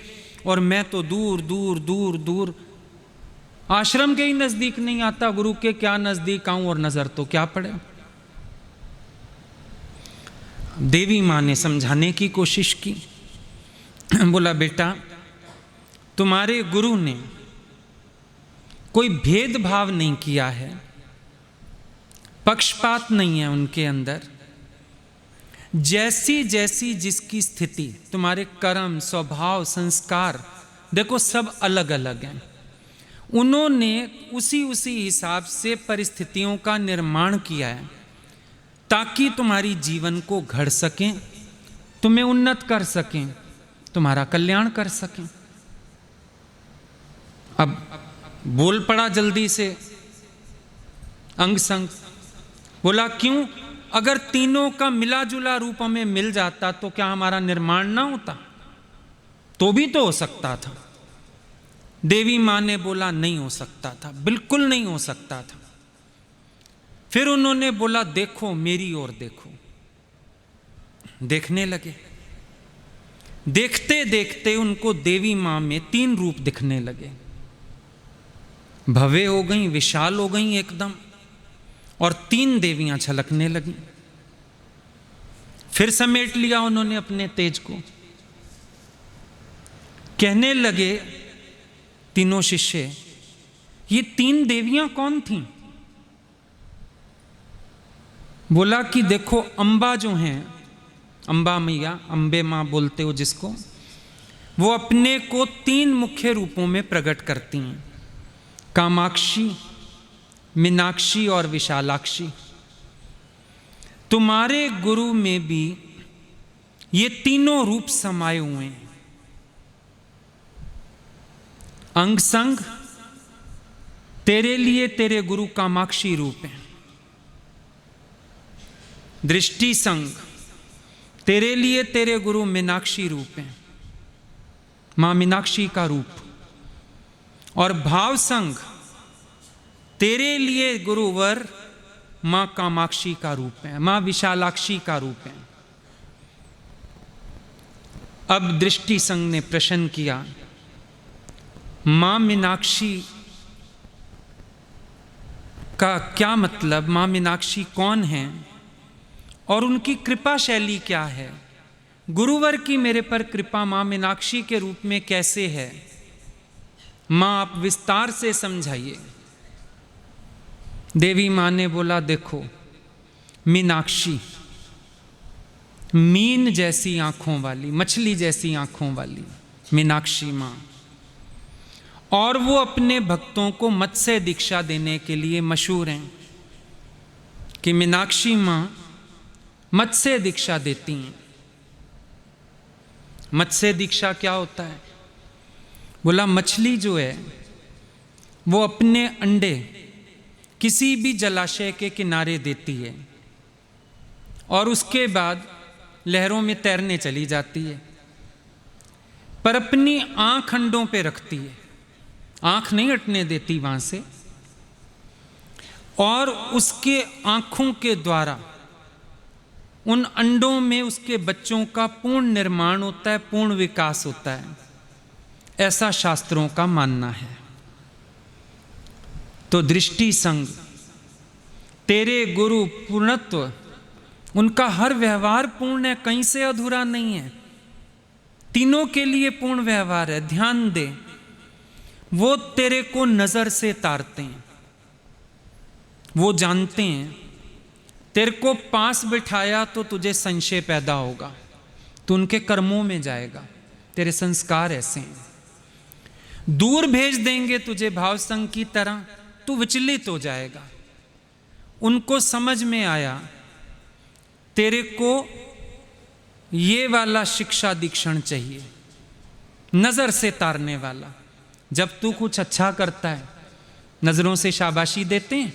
A: और मैं तो दूर दूर दूर दूर आश्रम के ही नजदीक नहीं आता, गुरु के क्या नजदीक आऊं और नजर तो क्या पड़े। देवी मां ने समझाने की कोशिश की। बोला बेटा तुम्हारे गुरु ने कोई भेदभाव नहीं किया है, पक्षपात नहीं है उनके अंदर। जैसी जैसी जिसकी स्थिति, तुम्हारे कर्म, स्वभाव, संस्कार देखो सब अलग अलग हैं। उन्होंने उसी उसी हिसाब से परिस्थितियों का निर्माण किया है ताकि तुम्हारी जीवन को घड़ सकें, तुम्हें उन्नत कर सकें, तुम्हारा कल्याण कर सकें। अब बोल पड़ा जल्दी से अंग संग। बोला क्यों? अगर तीनों का मिला जुला रूप हमें मिल जाता तो क्या हमारा निर्माण ना होता? तो भी तो हो सकता था। देवी मां ने बोला नहीं हो सकता था, बिल्कुल नहीं हो सकता था। फिर उन्होंने बोला देखो मेरी ओर देखो। देखने लगे। देखते देखते उनको देवी मां में 3 रूप दिखने लगे। भव्य हो गई, विशाल हो गई एकदम, और 3 देवियां छलकने लगी। फिर समेट लिया उन्होंने अपने तेज को। कहने लगे तीनों शिष्य, ये 3 देवियां कौन थीं? बोला कि देखो अंबा जो हैं, अंबा मैया, अंबे मां बोलते हो जिसको, वो अपने को 3 मुख्य रूपों में प्रकट करती हैं, कामाक्षी, मीनाक्षी और विशालाक्षी। तुम्हारे गुरु में भी ये तीनों रूप समाये हुए हैं। अंग संग तेरे लिए तेरे गुरु कामाक्षी रूप है। दृष्टि संग तेरे लिए तेरे गुरु मीनाक्षी रूप है, मां मीनाक्षी का रूप। और भाव संग तेरे लिए गुरुवर मां कामाक्षी का रूप है, मां विशालाक्षी का रूप है। अब दृष्टि संग ने प्रश्न किया, मां मीनाक्षी का क्या मतलब? मां मीनाक्षी कौन है और उनकी कृपा शैली क्या है? गुरुवर की मेरे पर कृपा मां मीनाक्षी के रूप में कैसे है? मां आप विस्तार से समझाइए। देवी मां ने बोला देखो मीनाक्षी, मीन जैसी आंखों वाली, मछली जैसी आंखों वाली मीनाक्षी मां, और वो अपने भक्तों को मत्स्य दीक्षा देने के लिए मशहूर हैं कि मीनाक्षी मां मत्स्य दीक्षा देती हैं। मत्स्य दीक्षा क्या होता है? बोला मछली जो है वो अपने अंडे किसी भी जलाशय के किनारे देती है और उसके बाद लहरों में तैरने चली जाती है, पर अपनी आंख अंडों पे रखती है, आंख नहीं हटने देती वहां से, और उसके आंखों के द्वारा उन अंडों में उसके बच्चों का पूर्ण निर्माण होता है, पूर्ण विकास होता है, ऐसा शास्त्रों का मानना है। तो दृष्टि संग तेरे गुरु पूर्णत्व, उनका हर व्यवहार पूर्ण है, कहीं से अधूरा नहीं है, तीनों के लिए पूर्ण व्यवहार है। ध्यान दे, वो तेरे को नजर से तारते हैं, वो जानते हैं तेरे को पास बिठाया तो तुझे संशय पैदा होगा, तो उनके कर्मों में जाएगा, तेरे संस्कार ऐसे हैं। दूर भेज देंगे तुझे भाव संग की तरह, तू विचलित हो जाएगा। उनको समझ में आया तेरे को ये वाला शिक्षा दीक्षण चाहिए, नजर से तारने वाला। जब तू कुछ अच्छा करता है नजरों से शाबाशी देते हैं,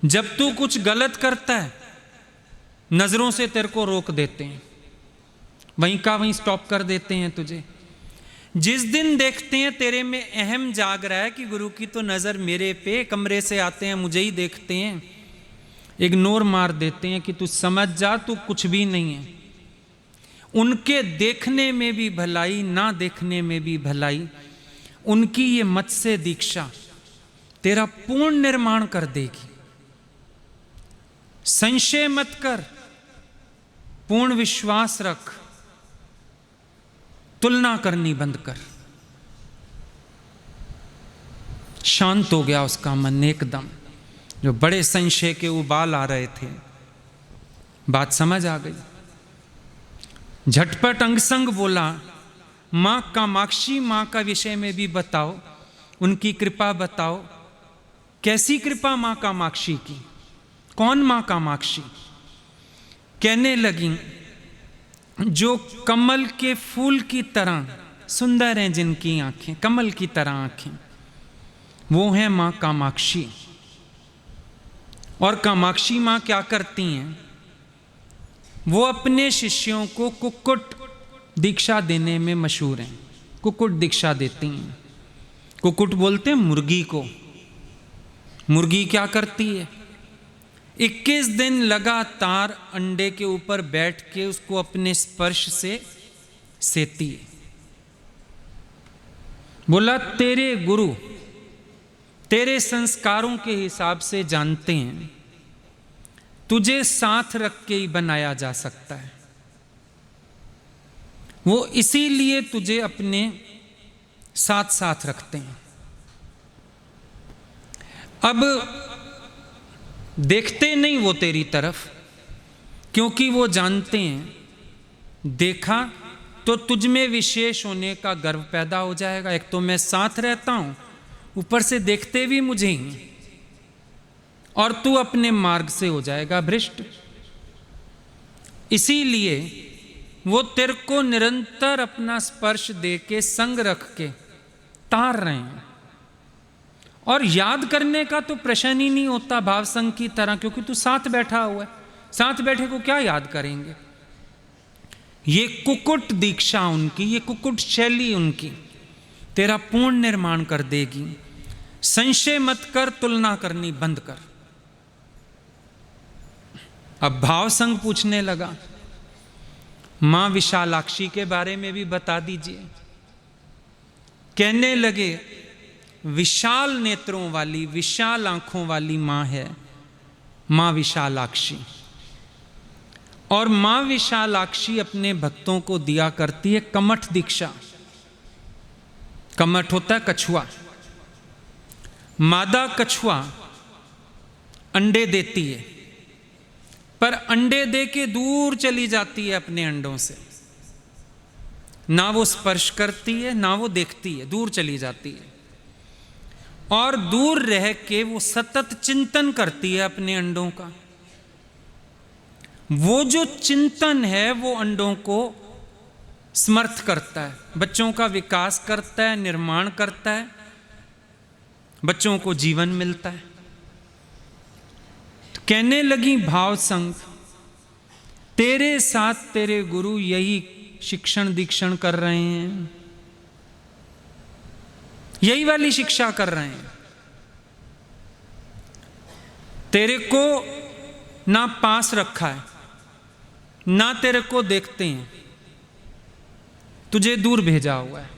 A: जब तू कुछ गलत करता है नजरों से तेरे को रोक देते हैं, वहीं का वहीं स्टॉप कर देते हैं तुझे। जिस दिन देखते हैं तेरे में अहम जाग रहा है कि गुरु की तो नजर मेरे पे, कमरे से आते हैं मुझे ही देखते हैं, इग्नोर मार देते हैं कि तू समझ जा, तू कुछ भी नहीं है। उनके देखने में भी भलाई, ना देखने में भी भलाई, उनकी ये मत्स्य दीक्षा तेरा पूर्ण निर्माण कर देगी। संशय मत कर, पूर्ण विश्वास रख, तुलना करनी बंद कर। शांत हो गया उसका मन एकदम, जो बड़े संशय के उबाल आ रहे थे, बात समझ आ गई। झटपट अंगसंग बोला, मां कामाक्षी मां का विषय में भी बताओ, उनकी कृपा बताओ। कैसी कृपा मां कामाक्षी की? कौन मां कामाक्षी? कहने लगी, जो कमल के फूल की तरह सुंदर हैं, जिनकी आंखें कमल की तरह आंखें, वो हैं मां कामाक्षी। और कामाक्षी माँ क्या करती हैं, वो अपने शिष्यों को कुक्कुट दीक्षा देने में मशहूर हैं। कुक्कुट दीक्षा देती हैं। कुक्कुट बोलते हैं मुर्गी को। मुर्गी क्या करती है, 21 दिन लगातार अंडे के ऊपर बैठ के उसको अपने स्पर्श से सेती है। बोला तेरे गुरु तेरे संस्कारों के हिसाब से जानते हैं, तुझे साथ रख के ही बनाया जा सकता है। वो इसीलिए तुझे अपने साथ साथ रखते हैं। अब देखते नहीं वो तेरी तरफ, क्योंकि वो जानते हैं देखा तो तुझ में विशेष होने का गर्व पैदा हो जाएगा। एक तो मैं साथ रहता हूं, ऊपर से देखते भी मुझे ही, और तू अपने मार्ग से हो जाएगा भ्रष्ट। इसीलिए वो तेरे को निरंतर अपना स्पर्श दे के संग रख के तार रहे हैं। और याद करने का तो प्रश्न ही नहीं होता भाव संग की तरह, क्योंकि तू साथ बैठा हुआ है। साथ बैठे को क्या याद करेंगे। ये कुक्कुट दीक्षा उनकी, ये कुक्कुट शैली उनकी तेरा पूर्ण निर्माण कर देगी। संशय मत कर, तुलना करनी बंद कर। अब भाव संग पूछने लगा, मां विशालाक्षी के बारे में भी बता दीजिए। कहने लगे विशाल नेत्रों वाली, विशाल आंखों वाली मां है मां विशालाक्षी। और मां विशालाक्षी अपने भक्तों को दिया करती है कमठ दीक्षा। कमठ होता है कछुआ। मादा कछुआ अंडे देती है, पर अंडे दे के दूर चली जाती है अपने अंडों से। ना वो स्पर्श करती है, ना वो देखती है, दूर चली जाती है। और दूर रह के वो सतत चिंतन करती है अपने अंडों का। वो जो चिंतन है वो अंडों को समर्थ करता है, बच्चों का विकास करता है, निर्माण करता है, बच्चों को जीवन मिलता है। तो कहने लगी भाव संग, तेरे साथ तेरे गुरु यही शिक्षण दीक्षण कर रहे हैं, यही वाली शिक्षा कर रहे हैं। तेरे को ना पास रखा है, ना तेरे को देखते हैं, तुझे दूर भेजा हुआ है,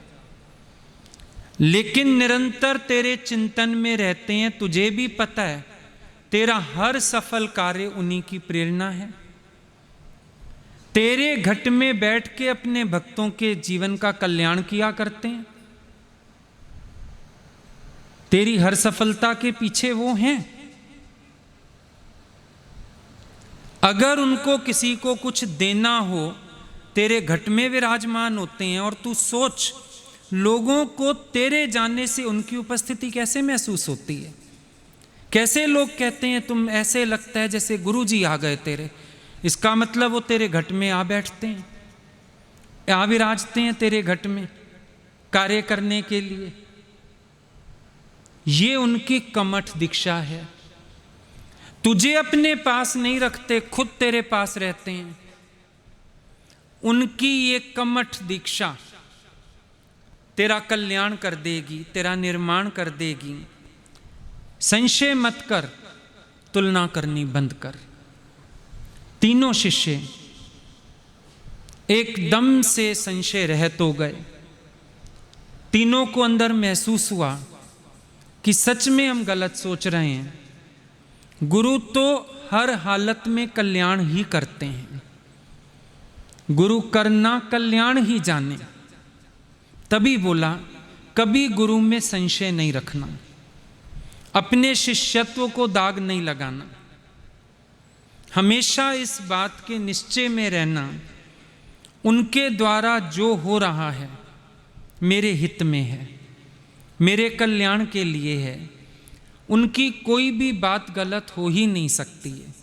A: लेकिन निरंतर तेरे चिंतन में रहते हैं। तुझे भी पता है तेरा हर सफल कार्य उन्हीं की प्रेरणा है। तेरे घट में बैठ के अपने भक्तों के जीवन का कल्याण किया करते हैं। तेरी हर सफलता के पीछे वो हैं। अगर उनको किसी को कुछ देना हो, तेरे घट में विराजमान होते हैं। और तू सोच, लोगों को तेरे जाने से उनकी उपस्थिति कैसे महसूस होती है। कैसे लोग कहते हैं तुम, ऐसे लगता है जैसे गुरुजी आ गए तेरे। इसका मतलब वो तेरे घट में आ बैठते हैं, आ विराजते हैं तेरे घट में कार्य करने के लिए। ये उनकी कमठ दीक्षा है। तुझे अपने पास नहीं रखते, खुद तेरे पास रहते हैं। उनकी ये कमठ दीक्षा तेरा कल्याण कर देगी, तेरा निर्माण कर देगी। संशय मत कर, तुलना करनी बंद कर। तीनों शिष्य एकदम से संशय रहित हो गए। तीनों को अंदर महसूस हुआ कि सच में हम गलत सोच रहे हैं। गुरु तो हर हालत में कल्याण ही करते हैं। गुरु करना कल्याण ही जाने। तभी बोला कभी गुरु में संशय नहीं रखना, अपने शिष्यत्व को दाग नहीं लगाना। हमेशा इस बात के निश्चय में रहना, उनके द्वारा जो हो रहा है मेरे हित में है, मेरे कल्याण के लिए है। उनकी कोई भी बात गलत हो ही नहीं सकती है।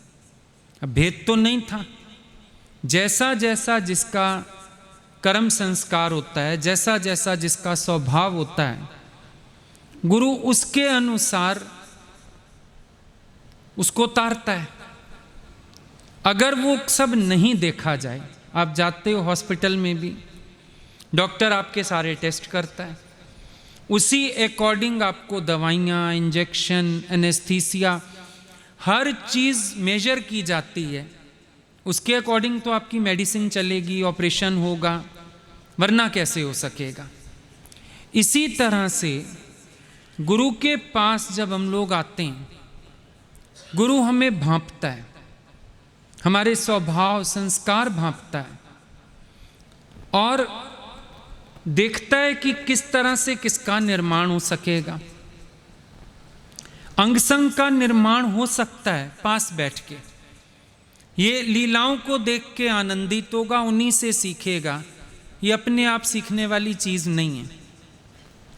A: अब भेद तो नहीं था। जैसा जैसा जिसका कर्म संस्कार होता है, जैसा जैसा जिसका स्वभाव होता है, गुरु उसके अनुसार उसको तारता है। अगर वो सब नहीं देखा जाए, आप जाते हो हॉस्पिटल में भी, डॉक्टर आपके सारे टेस्ट करता है, उसी अकॉर्डिंग आपको दवाइयाँ, इंजेक्शन, एनेस्थीसिया, हर चीज़ मेजर की जाती है। उसके अकॉर्डिंग तो आपकी मेडिसिन चलेगी, ऑपरेशन होगा, वरना कैसे हो सकेगा। इसी तरह से गुरु के पास जब हम लोग आते हैं, गुरु हमें भांपता है, हमारे स्वभाव संस्कार भांपता है और देखता है कि किस तरह से किसका निर्माण हो सकेगा। अंग संग का निर्माण हो सकता है पास बैठ के। ये लीलाओं को देख के आनंदित होगा, उन्हीं से सीखेगा। ये अपने आप सीखने वाली चीज़ नहीं है,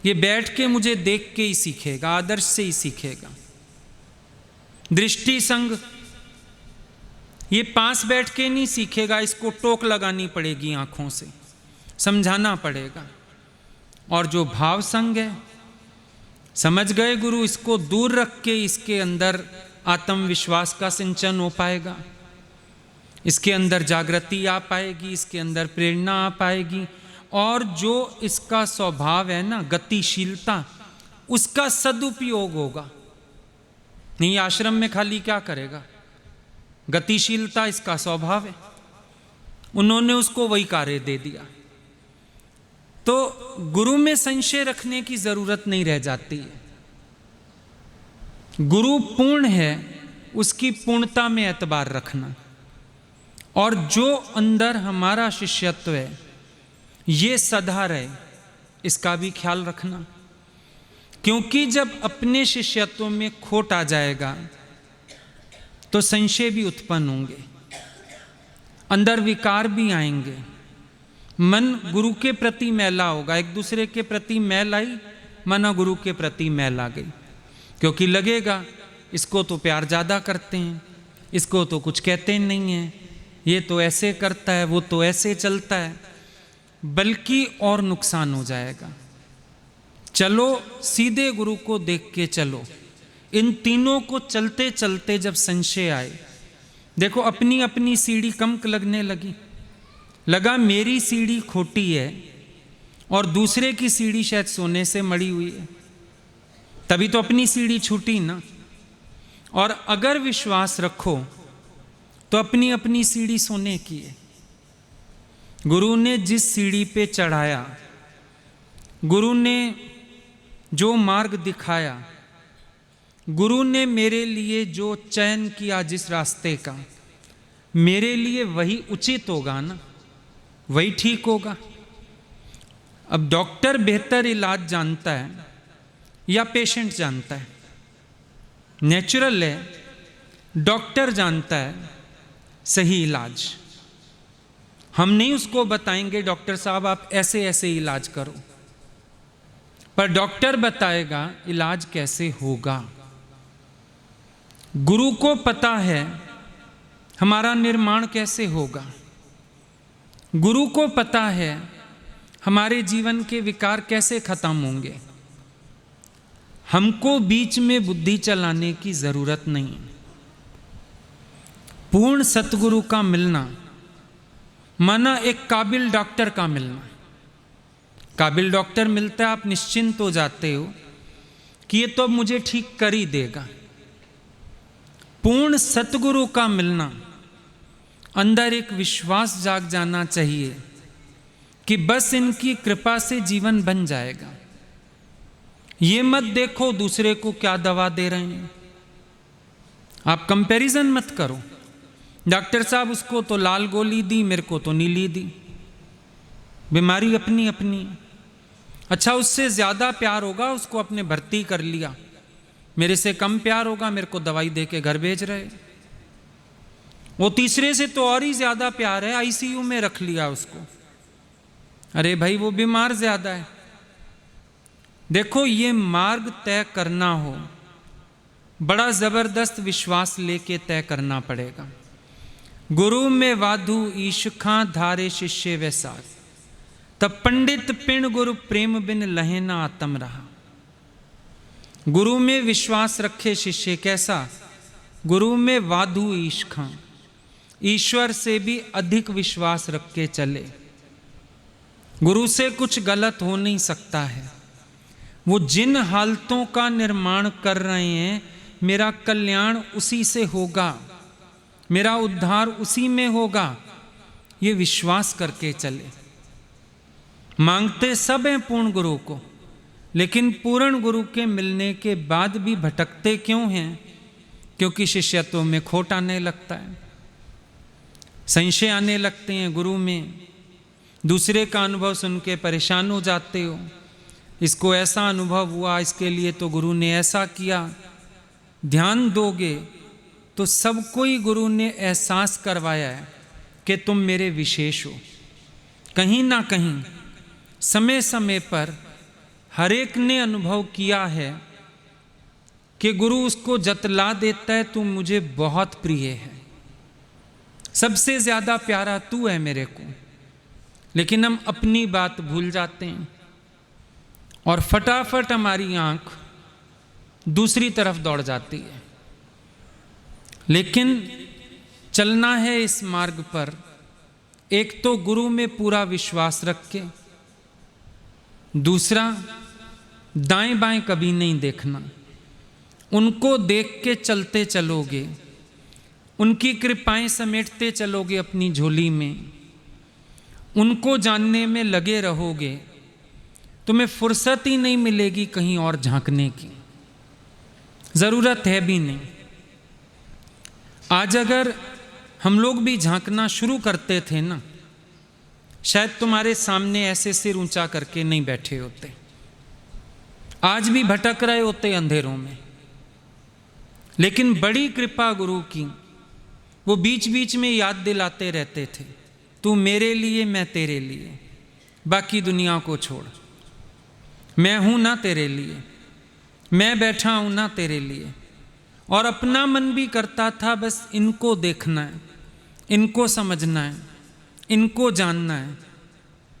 A: ये बैठ के मुझे देख के ही सीखेगा, आदर्श से ही सीखेगा। दृष्टि संग, ये पास बैठ के नहीं सीखेगा, इसको टोक लगानी पड़ेगी आंखों से, समझाना पड़ेगा। और जो भाव संग है, समझ गए गुरु, इसको दूर रख के इसके अंदर आत्मविश्वास का सिंचन हो पाएगा, इसके अंदर जागृति आ पाएगी, इसके अंदर प्रेरणा आ पाएगी। और जो इसका स्वभाव है ना, गतिशीलता, उसका सदुपयोग होगा। नहीं आश्रम में खाली क्या करेगा, गतिशीलता इसका स्वभाव है, उन्होंने उसको वही कार्य दे दिया। तो गुरु में संशय रखने की जरूरत नहीं रह जाती है। गुरु पूर्ण है, उसकी पूर्णता में एतबार रखना, और जो अंदर हमारा शिष्यत्व है ये सदा रहे, इसका भी ख्याल रखना। क्योंकि जब अपने शिष्यत्व में खोट आ जाएगा तो संशय भी उत्पन्न होंगे, अंदर विकार भी आएंगे, मन गुरु के प्रति मैला होगा। एक दूसरे के प्रति मैल आई, माना गुरु के प्रति मैल आ गई, क्योंकि लगेगा इसको तो प्यार ज़्यादा करते हैं, इसको तो कुछ कहते नहीं हैं, ये तो ऐसे करता है, वो तो ऐसे चलता है, बल्कि और नुकसान हो जाएगा। चलो सीधे गुरु को देख के चलो। इन तीनों को चलते चलते जब संशय आए, देखो अपनी अपनी सीढ़ी कम लगने लगी, लगा मेरी सीढ़ी खोटी है और दूसरे की सीढ़ी शायद सोने से मड़ी हुई है, तभी तो अपनी सीढ़ी छूटी ना। और अगर विश्वास रखो तो अपनी अपनी सीढ़ी सोने की है। गुरु ने जिस सीढ़ी पे चढ़ाया, गुरु ने जो मार्ग दिखाया, गुरु ने मेरे लिए जो चयन किया जिस रास्ते का, मेरे लिए वही उचित होगा ना, वही ठीक होगा। अब डॉक्टर बेहतर इलाज जानता है या पेशेंट जानता है? नेचुरल है, डॉक्टर जानता है सही इलाज। हम नहीं उसको बताएंगे डॉक्टर साहब आप ऐसे ऐसे इलाज करो, पर डॉक्टर बताएगा इलाज कैसे होगा। गुरु को पता है हमारा निर्माण कैसे होगा, गुरु को पता है हमारे जीवन के विकार कैसे खत्म होंगे। हमको बीच में बुद्धि चलाने की जरूरत नहीं। पूर्ण सतगुरु का मिलना माना एक काबिल डॉक्टर का मिलना। काबिल डॉक्टर मिलता है, आप निश्चिंत हो जाते हो कि ये तो अब मुझे ठीक कर ही देगा। पूर्ण सतगुरु का मिलना, अंदर एक विश्वास जाग जाना चाहिए कि बस इनकी कृपा से जीवन बन जाएगा। ये मत देखो दूसरे को क्या दवा दे रहे हैं, आप कंपैरिजन मत करो। डॉक्टर साहब उसको तो लाल गोली दी, मेरे को तो नीली दी, बीमारी अपनी अपनी। अच्छा उससे ज़्यादा प्यार होगा, उसको अपने भर्ती कर लिया, मेरे से कम प्यार होगा, मेरे को दवाई दे के घर भेज रहे। वो तीसरे से तो और ही ज़्यादा प्यार है, आईसीयू में रख लिया उसको। अरे भाई वो बीमार ज़्यादा है। देखो ये मार्ग तय करना हो, बड़ा ज़बरदस्त विश्वास लेके तय करना पड़ेगा। गुरु में वाधु ईशुखा धारे शिष्य वैसार, तब पंडित पिण गुरु प्रेम बिन लहे ना आत्म रहा। गुरु में विश्वास रखे शिष्य कैसा? गुरु में वाधु ईश खां, ईश्वर से भी अधिक विश्वास रख के चले। गुरु से कुछ गलत हो नहीं सकता है। वो जिन हालतों का निर्माण कर रहे हैं, मेरा कल्याण उसी से होगा, मेरा उद्धार उसी में होगा, ये विश्वास करके चले। मांगते सब हैं पूर्ण गुरु को, लेकिन पूर्ण गुरु के मिलने के बाद भी भटकते क्यों हैं? क्योंकि शिष्यत्व में खोट आने लगता है, संशय आने लगते हैं गुरु में। दूसरे का अनुभव सुन के परेशान हो जाते हो, इसको ऐसा अनुभव हुआ, इसके लिए तो गुरु ने ऐसा किया। ध्यान दोगे तो सबको ही गुरु ने एहसास करवाया है कि तुम मेरे विशेष हो। कहीं ना कहीं समय समय पर हर एक ने अनुभव किया है कि गुरु उसको जतला देता है, तू मुझे बहुत प्रिय है, सबसे ज्यादा प्यारा तू है मेरे को। लेकिन हम अपनी बात भूल जाते हैं और फटाफट हमारी आंख दूसरी तरफ दौड़ जाती है। लेकिन चलना है इस मार्ग पर, एक तो गुरु में पूरा विश्वास रख के, दूसरा दाएं बाएं कभी नहीं देखना। उनको देख के चलते चलोगे, उनकी कृपाएं समेटते चलोगे अपनी झोली में, उनको जानने में लगे रहोगे, तुम्हें फुर्सत ही नहीं मिलेगी कहीं और झांकने की, जरूरत है भी नहीं। आज अगर हम लोग भी झांकना शुरू करते थे ना, शायद तुम्हारे सामने ऐसे सिर ऊंचा करके नहीं बैठे होते, आज भी भटक रहे होते अंधेरों में। लेकिन बड़ी कृपा गुरु की, वो बीच बीच में याद दिलाते रहते थे, तू मेरे लिए मैं तेरे लिए, बाकी दुनिया को छोड़, मैं हूं ना तेरे लिए, मैं बैठा हूं ना तेरे लिए। और अपना मन भी करता था बस इनको देखना है, इनको समझना है, इनको जानना है।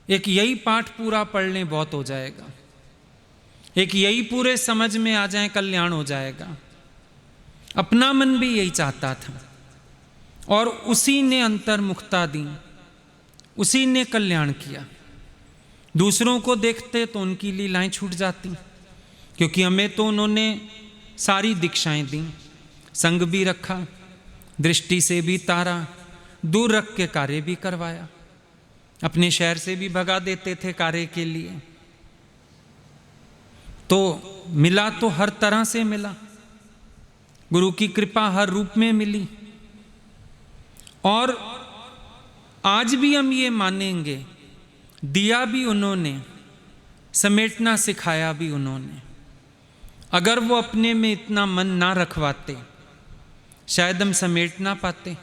A: एक यही पाठ पूरा पढ़ लें बहुत हो जाएगा, एक यही पूरे समझ में आ जाए कल्याण हो जाएगा। अपना मन भी यही चाहता था और उसी ने अंतर्मुखता दी, उसी ने कल्याण किया। दूसरों को देखते तो उनकी लीलाएं छूट जाती, क्योंकि हमें तो उन्होंने सारी दीक्षाएं दी, संग भी रखा, दृष्टि से भी तारा, दूर रख के कार्य भी करवाया, अपने शहर से भी भगा देते थे कार्य के लिए। तो मिला तो हर तरह से मिला, गुरु की कृपा हर रूप में मिली। और आज भी हम ये मानेंगे, दिया भी उन्होंने, समेटना सिखाया भी उन्होंने। अगर वो अपने में इतना मन ना रखवाते, शायद हम समेट ना पाते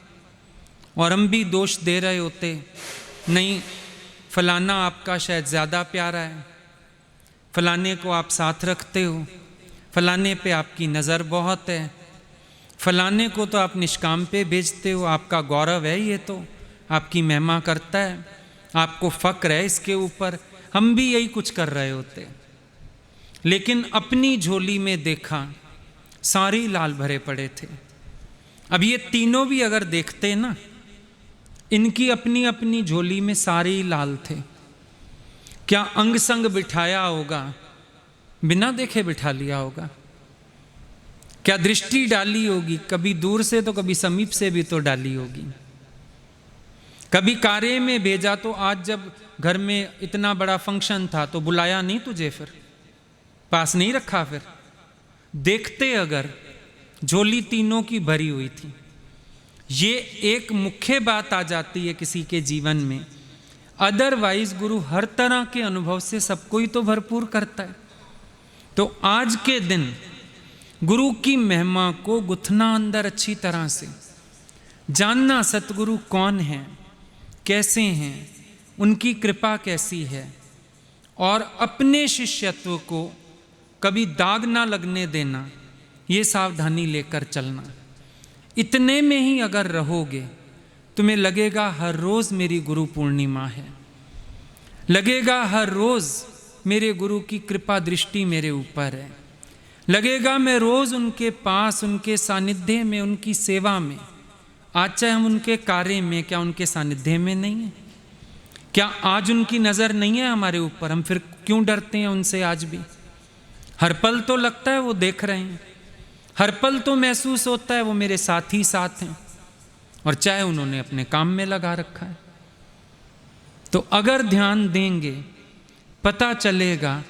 A: और हम भी दोष दे रहे होते, नहीं फलाना आपका शायद ज़्यादा प्यारा है, फलाने को आप साथ रखते हो, फलाने पे आपकी नज़र बहुत है, फलाने को तो आप निष्काम पे भेजते हो, आपका गौरव है ये, तो आपकी महिमा करता है, आपको फक्र है इसके ऊपर। हम भी यही कुछ कर रहे होते, लेकिन अपनी झोली में देखा सारे लाल भरे पड़े थे। अब ये तीनों भी अगर देखते ना, इनकी अपनी अपनी झोली में सारे ही लाल थे। क्या अंग संग बिठाया होगा, बिना देखे बिठा लिया होगा? क्या दृष्टि डाली होगी, कभी दूर से तो कभी समीप से भी तो डाली होगी। कभी कार्य में भेजा तो आज जब घर में इतना बड़ा फंक्शन था तो बुलाया नहीं तुझे, फिर पास नहीं रखा, फिर देखते अगर झोली तीनों की भरी हुई थी। ये एक मुख्य बात आ जाती है किसी के जीवन में। अदरवाइज गुरु हर तरह के अनुभव से सबको ही तो भरपूर करता है। तो आज के दिन गुरु की महिमा को गुथना अंदर अच्छी तरह से, जानना सतगुरु कौन है, कैसे हैं, उनकी कृपा कैसी है, और अपने शिष्यत्व को कभी दाग ना लगने देना, ये सावधानी लेकर चलना। इतने में ही अगर रहोगे, तुम्हें लगेगा हर रोज़ मेरी गुरु पूर्णिमा है, लगेगा हर रोज़ मेरे गुरु की कृपा दृष्टि मेरे ऊपर है, लगेगा मैं रोज़ उनके पास, उनके सानिध्य में, उनकी सेवा में। आज चाहे हम उनके कार्य में, क्या उनके सानिध्य में नहीं है? क्या आज उनकी नज़र नहीं है हमारे ऊपर? हम फिर क्यों डरते हैं उनसे आज भी? हर पल तो लगता है वो देख रहे हैं, हर पल तो महसूस होता है वो मेरे साथ ही साथ हैं, और चाहे उन्होंने अपने काम में लगा रखा है। तो अगर ध्यान देंगे पता चलेगा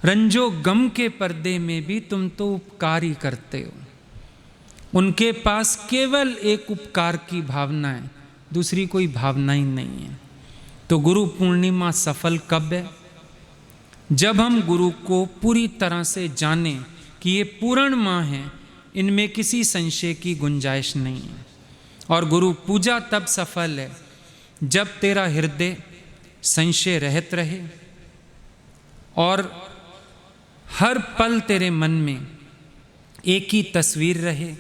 A: रंजो गम के पर्दे में भी तुम तो उपकार ही करते हो। उनके पास केवल एक उपकार की भावना है, दूसरी कोई भावना ही नहीं है। तो गुरु पूर्णिमा सफल कब है? जब हम गुरु को पूरी तरह से जानें कि ये पूर्ण माँ है, इनमें किसी संशय की गुंजाइश नहीं है। और गुरु पूजा तब सफल है जब तेरा हृदय संशय रहित रहे और हर पल तेरे मन में एक ही तस्वीर रहे,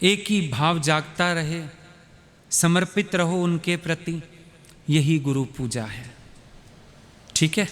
A: एक ही भाव जागता रहे, समर्पित रहो उनके प्रति। यही गुरु पूजा है। ठीक है।